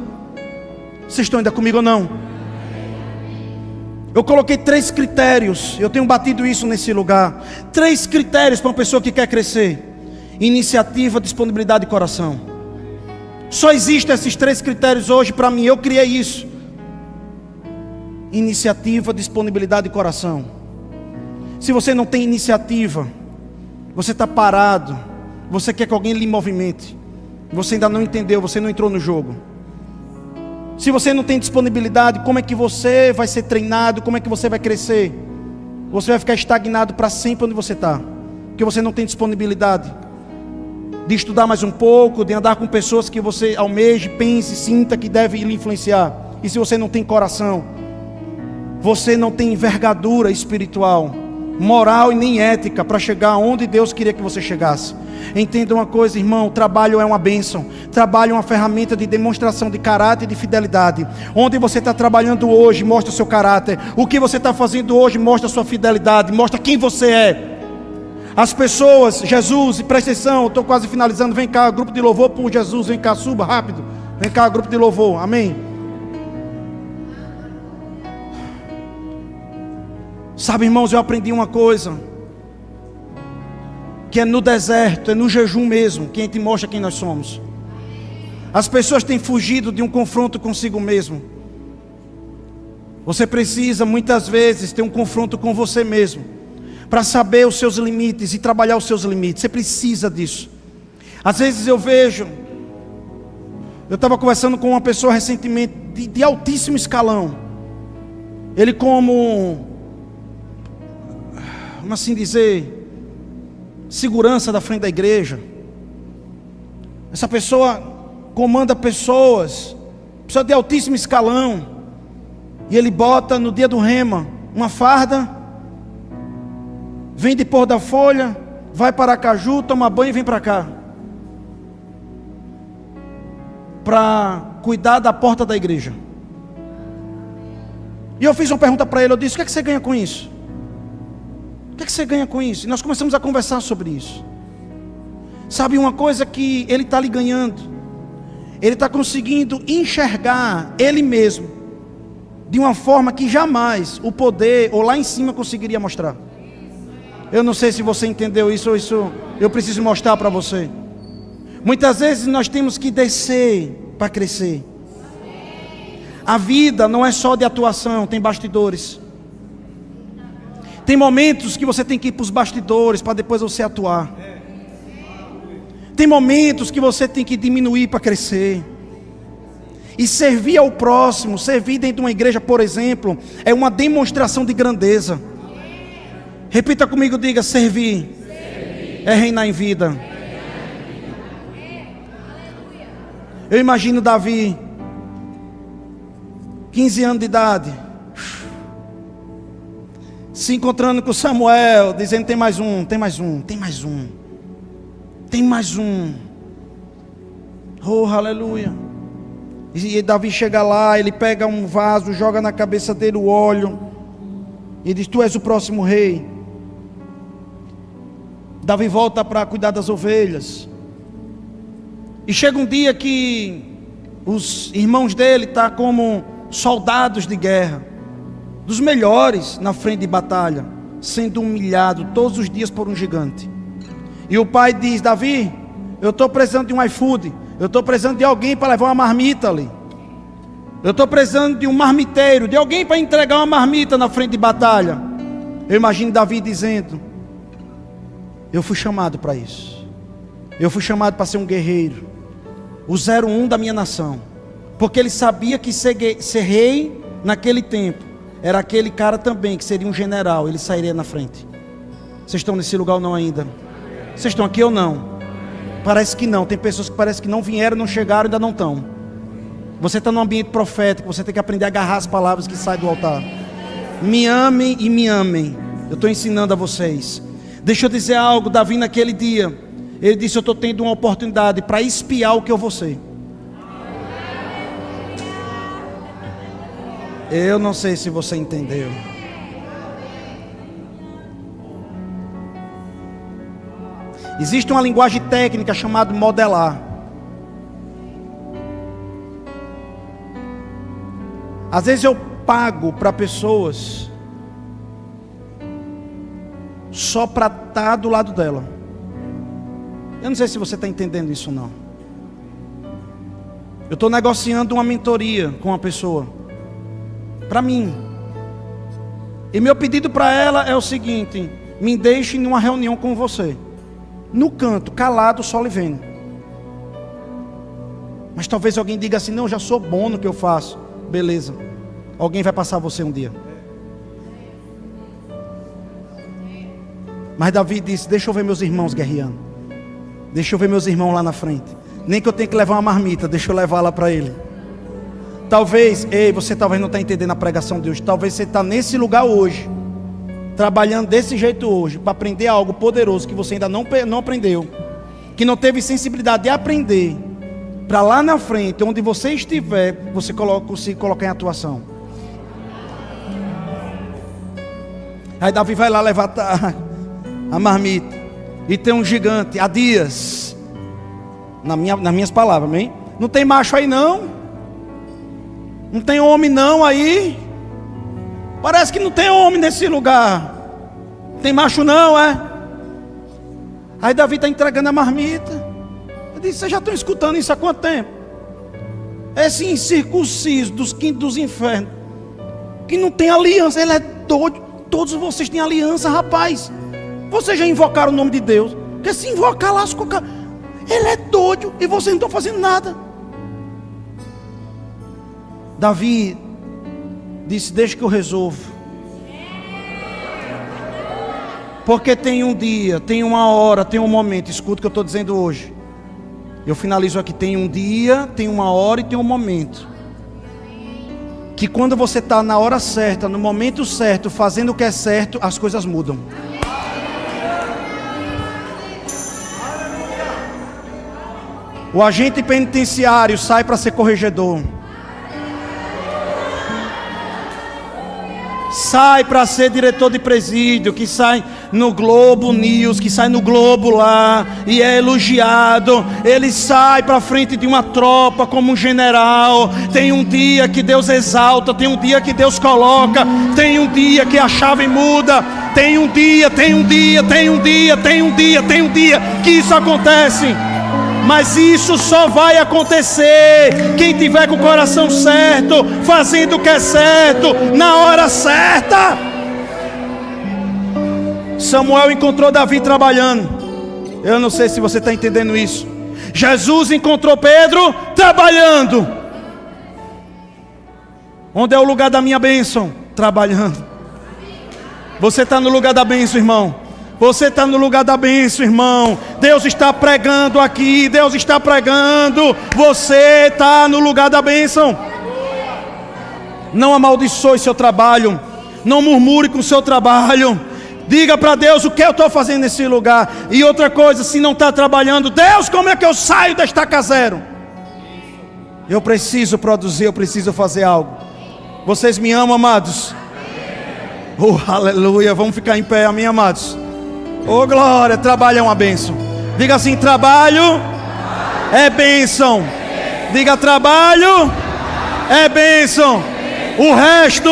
Vocês estão ainda comigo ou não? Eu coloquei 3 critérios. Eu tenho batido isso nesse lugar. 3 critérios para uma pessoa que quer crescer: iniciativa, disponibilidade e coração. Só existem esses 3 critérios hoje para mim. Eu criei isso: iniciativa, disponibilidade e coração. Se você não tem iniciativa, você está parado, você quer que alguém lhe movimente, você ainda não entendeu, você não entrou no jogo. Se você não tem disponibilidade, como é que você vai ser treinado? Como é que você vai crescer? Você vai ficar estagnado para sempre onde você está, porque você não tem disponibilidade de estudar mais um pouco, de andar com pessoas que você almeje, pense, sinta que deve lhe influenciar. E se você não tem coração, você não tem envergadura espiritual, moral e nem ética para chegar onde Deus queria que você chegasse. Entenda uma coisa, irmão: trabalho é uma bênção. Trabalho é uma ferramenta de demonstração de caráter e de fidelidade. Onde você está trabalhando hoje mostra o seu caráter. O que você está fazendo hoje mostra a sua fidelidade, mostra quem você é. As pessoas, Jesus, e presta atenção, eu estou quase finalizando. Vem cá, grupo de louvor por Jesus, vem cá, suba rápido. Vem cá, grupo de louvor, amém. Sabe, irmãos, eu aprendi uma coisa, que é no deserto, é no jejum mesmo, que a gente mostra quem nós somos. As pessoas têm fugido de um confronto consigo mesmo. Você precisa muitas vezes ter um confronto com você mesmo, para saber os seus limites e trabalhar os seus limites. Você precisa disso. Às vezes eu vejo, eu estava conversando com uma pessoa recentemente de altíssimo escalão. Ele como vamos assim dizer, segurança da frente da igreja. Essa pessoa comanda pessoas, pessoa de altíssimo escalão, e ele bota no dia do rema uma farda, vem de Pôr da Folha, vai para Aracaju, toma banho e vem para cá, para cuidar da porta da igreja. E eu fiz uma pergunta para ele, eu disse: o que é que você ganha com isso? O que é que você ganha com isso? E nós começamos a conversar sobre isso. Sabe uma coisa que ele está lhe ganhando? Ele está conseguindo enxergar ele mesmo de uma forma que jamais o poder ou lá em cima conseguiria mostrar. Eu não sei se você entendeu isso ou isso eu preciso mostrar para você. Muitas vezes nós temos que descer para crescer. A vida não é só de atuação, tem bastidores. Tem momentos que você tem que ir para os bastidores para depois você atuar. Tem momentos que você tem que diminuir para crescer. E servir ao próximo, servir dentro de uma igreja, por exemplo, é uma demonstração de grandeza. Repita comigo, diga: servir, é reinar em vida. Eu imagino Davi, 15 anos de idade, se encontrando com Samuel, dizendo: tem mais um, tem mais um, tem mais um, tem mais um. Oh, aleluia. E Davi chega lá, ele pega um vaso, joga na cabeça dele o óleo, e diz: tu és o próximo rei. Davi volta para cuidar das ovelhas. E chega um dia que os irmãos dele estão como soldados de guerra, dos melhores na frente de batalha, sendo humilhado todos os dias por um gigante. E o pai diz: Davi, eu estou precisando de um iFood, eu estou precisando de alguém para levar uma marmita ali, eu estou precisando de um marmiteiro, de alguém para entregar uma marmita na frente de batalha. Eu imagino Davi dizendo: eu fui chamado para isso, eu fui chamado para ser um guerreiro, o 01 da minha nação, porque ele sabia que ser rei naquele tempo era aquele cara também que seria um general, ele sairia na frente. Vocês estão nesse lugar ou não ainda? Vocês estão aqui ou não? Parece que não, tem pessoas que parece que não vieram, não chegaram, ainda não estão. Você está num ambiente profético, você tem que aprender a agarrar as palavras que saem do altar. Me amem e me amem. Eu estou ensinando a vocês. Deixa eu dizer algo. Davi naquele dia, ele disse: eu estou tendo uma oportunidade para espiar o que eu vou ser. Eu não sei se você entendeu. Existe uma linguagem técnica chamada modelar. Às vezes eu pago para pessoas só para estar do lado dela. Eu não sei se você está entendendo isso ou não. Eu estou negociando uma mentoria com uma pessoa, para mim. E meu pedido para ela é o seguinte: me deixe em uma reunião com você, no canto, calado, só lhe vendo. Mas talvez alguém diga assim: não, eu já sou bom no que eu faço. Beleza, alguém vai passar você um dia. Mas Davi disse: deixa eu ver meus irmãos guerreando, deixa eu ver meus irmãos lá na frente. Nem que eu tenha que levar uma marmita, deixa eu levá-la para ele. Talvez, você talvez não está entendendo a pregação de hoje. Talvez você está nesse lugar hoje, trabalhando desse jeito hoje, para aprender algo poderoso que você ainda não aprendeu, que não teve sensibilidade de aprender, para lá na frente, onde você estiver, você consiga colocar em atuação. Aí Davi vai lá levar a marmita, e tem um gigante há dias, nas minhas palavras, amém? Não tem macho aí não, não tem homem não aí, parece que não tem homem nesse lugar, não tem macho não, é? Aí Davi está entregando a marmita. Eu disse: vocês já estão escutando isso há quanto tempo? Esse incircunciso dos quintos dos infernos, que não tem aliança, ele é doido. Todos vocês têm aliança, rapaz. Vocês já invocaram o nome de Deus, porque se invocar, lasca o cara. Ele é doido e vocês não estão fazendo nada. Davi disse: deixa que eu resolvo. Porque tem um dia, tem uma hora, tem um momento. Escuta o que eu estou dizendo hoje. Eu finalizo aqui. Tem um dia, tem uma hora e tem um momento. Que quando você está na hora certa, no momento certo, fazendo o que é certo, as coisas mudam. O agente penitenciário sai para ser corregedor. Sai para ser diretor de presídio, que sai no Globo News, que sai no Globo lá e é elogiado. Ele sai para frente de uma tropa como um general. Tem um dia que Deus exalta, tem um dia que Deus coloca, tem um dia que a chave muda. Tem um dia que isso acontece. Mas isso só vai acontecer quem tiver com o coração certo, fazendo o que é certo, na hora certa. Samuel encontrou Davi trabalhando. Eu não sei se você está entendendo isso. Jesus encontrou Pedro trabalhando. Onde é o lugar da minha bênção? Trabalhando. Você está no lugar da bênção, irmão. Você está no lugar da bênção, irmão. Deus está pregando aqui. Deus está pregando. Você está no lugar da bênção. Não amaldiçoe seu trabalho. Não murmure com o seu trabalho. Diga para Deus o que eu estou fazendo nesse lugar. E outra coisa, se não está trabalhando, Deus, como é que eu saio da estaca zero? Eu preciso produzir, eu preciso fazer algo. Vocês me amam, amados? Oh, aleluia. Vamos ficar em pé, amém, amados? Oh, glória, trabalho é uma bênção. Diga assim, trabalho é bênção. Diga, trabalho é bênção. O resto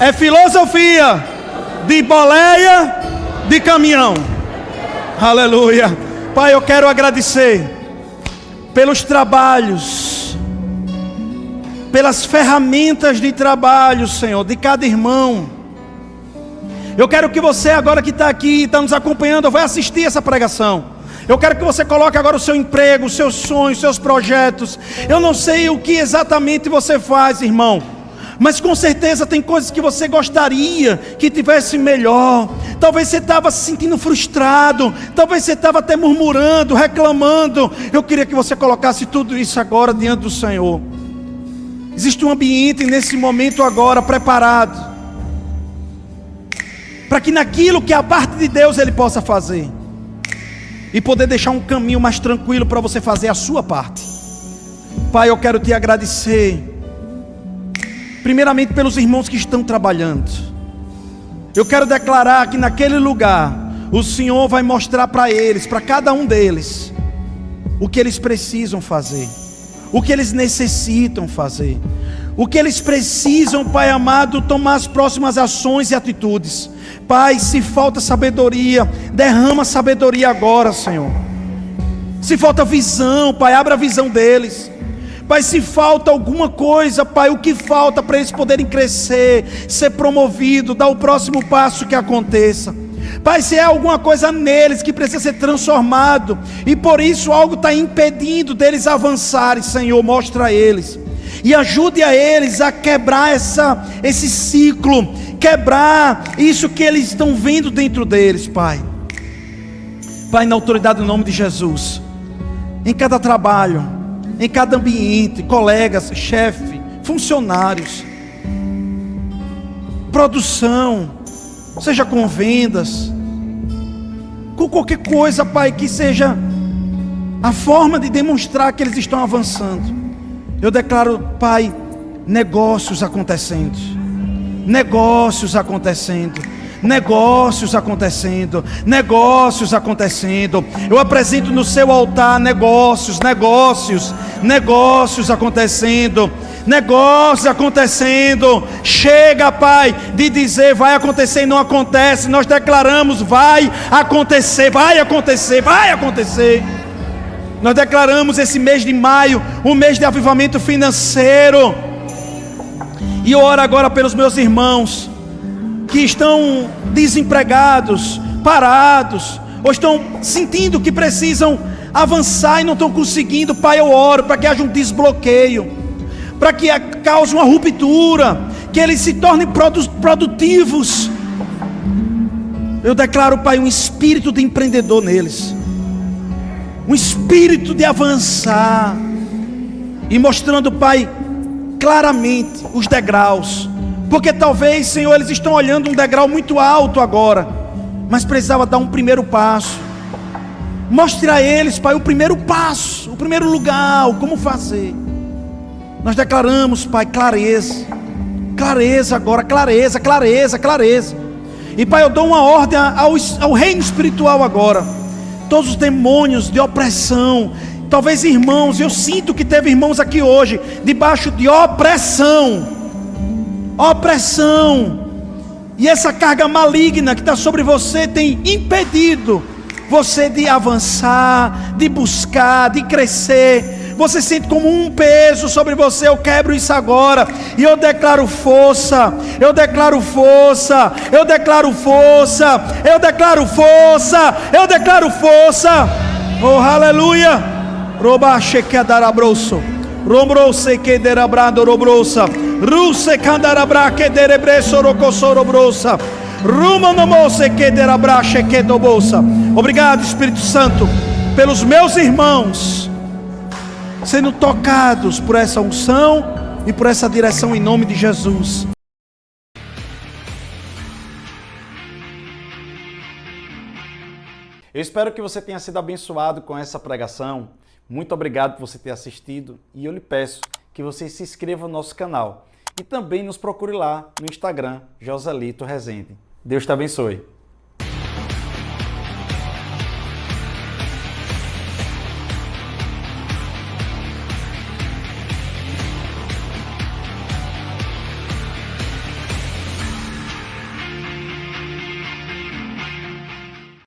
é filosofia de boleia de caminhão. Aleluia. Pai, eu quero agradecer pelos trabalhos, pelas ferramentas de trabalho, Senhor, de cada irmão. Eu quero que você agora que está aqui, está nos acompanhando, vai assistir essa pregação. Eu quero que você coloque agora o seu emprego, os seus sonhos, os seus projetos. Eu não sei o que exatamente você faz, irmão, mas com certeza tem coisas que você gostaria que tivesse melhor. Talvez você estava se sentindo frustrado, talvez você estava até murmurando, reclamando. Eu queria que você colocasse tudo isso agora diante do Senhor. Existe um ambiente nesse momento agora preparado para que naquilo que é a parte de Deus Ele possa fazer, e poder deixar um caminho mais tranquilo para você fazer a sua parte. Pai, eu quero te agradecer, primeiramente pelos irmãos que estão trabalhando. Eu quero declarar que naquele lugar o Senhor vai mostrar para eles, para cada um deles, o que eles precisam fazer, o que eles necessitam fazer, o que eles precisam, Pai amado, tomar as próximas ações e atitudes. Pai, se falta sabedoria, derrama sabedoria agora, Senhor. Se falta visão, Pai, abra a visão deles. Pai, se falta alguma coisa, Pai, o que falta para eles poderem crescer, ser promovido, dar o próximo passo que aconteça. Pai, se é alguma coisa neles que precisa ser transformado, e por isso algo está impedindo deles avançarem, Senhor, mostra a eles. E ajude a eles a quebrar esse ciclo, quebrar isso que eles estão vendo dentro deles, Pai. Pai, na autoridade do nome de Jesus, em cada trabalho, em cada ambiente, colegas, chefe, funcionários, produção, seja com vendas, com qualquer coisa, Pai, que seja a forma de demonstrar que eles estão avançando. Eu declaro, Pai, negócios acontecendo, negócios acontecendo, negócios acontecendo, negócios acontecendo. Eu apresento no seu altar negócios, negócios, negócios acontecendo, negócios acontecendo. Chega, Pai, de dizer vai acontecer e não acontece. Nós declaramos vai acontecer, vai acontecer, vai acontecer. Nós declaramos esse mês de maio um mês de avivamento financeiro. E eu oro agora pelos meus irmãos que estão desempregados, parados, ou estão sentindo que precisam avançar e não estão conseguindo. Pai, eu oro para que haja um desbloqueio, para que cause uma ruptura, que eles se tornem produtivos, Eu declaro, Pai, um espírito de empreendedor neles, um espírito de avançar, e mostrando, Pai, claramente os degraus, porque talvez, Senhor, eles estão olhando um degrau muito alto agora, mas precisava dar um primeiro passo. Mostre a eles, Pai, o primeiro passo, o primeiro lugar, como fazer. Nós declaramos, Pai, clareza, clareza agora, clareza, clareza, clareza. E, Pai, eu dou uma ordem ao reino espiritual agora. Todos os demônios de opressão, talvez irmãos, eu sinto que teve irmãos aqui hoje, debaixo de opressão, e essa carga maligna que está sobre você tem impedido você de avançar, de buscar, de crescer. Você sente como um peso sobre você. Eu quebro isso agora, e eu declaro força, eu declaro força, eu declaro força, eu declaro força, eu declaro força. Oh, aleluia. Robache que darabroso, rombrose que derabrando robrosa, ruse candarabra que derebreso rocosorobrosa, rumo no mose que derabrache que dobosa. Obrigado, Espírito Santo, pelos meus irmãos sendo tocados por essa unção e por essa direção em nome de Jesus. Eu espero que você tenha sido abençoado com essa pregação. Muito obrigado por você ter assistido, e eu lhe peço que você se inscreva no nosso canal e também nos procure lá no Instagram, Joselito Rezende. Deus te abençoe.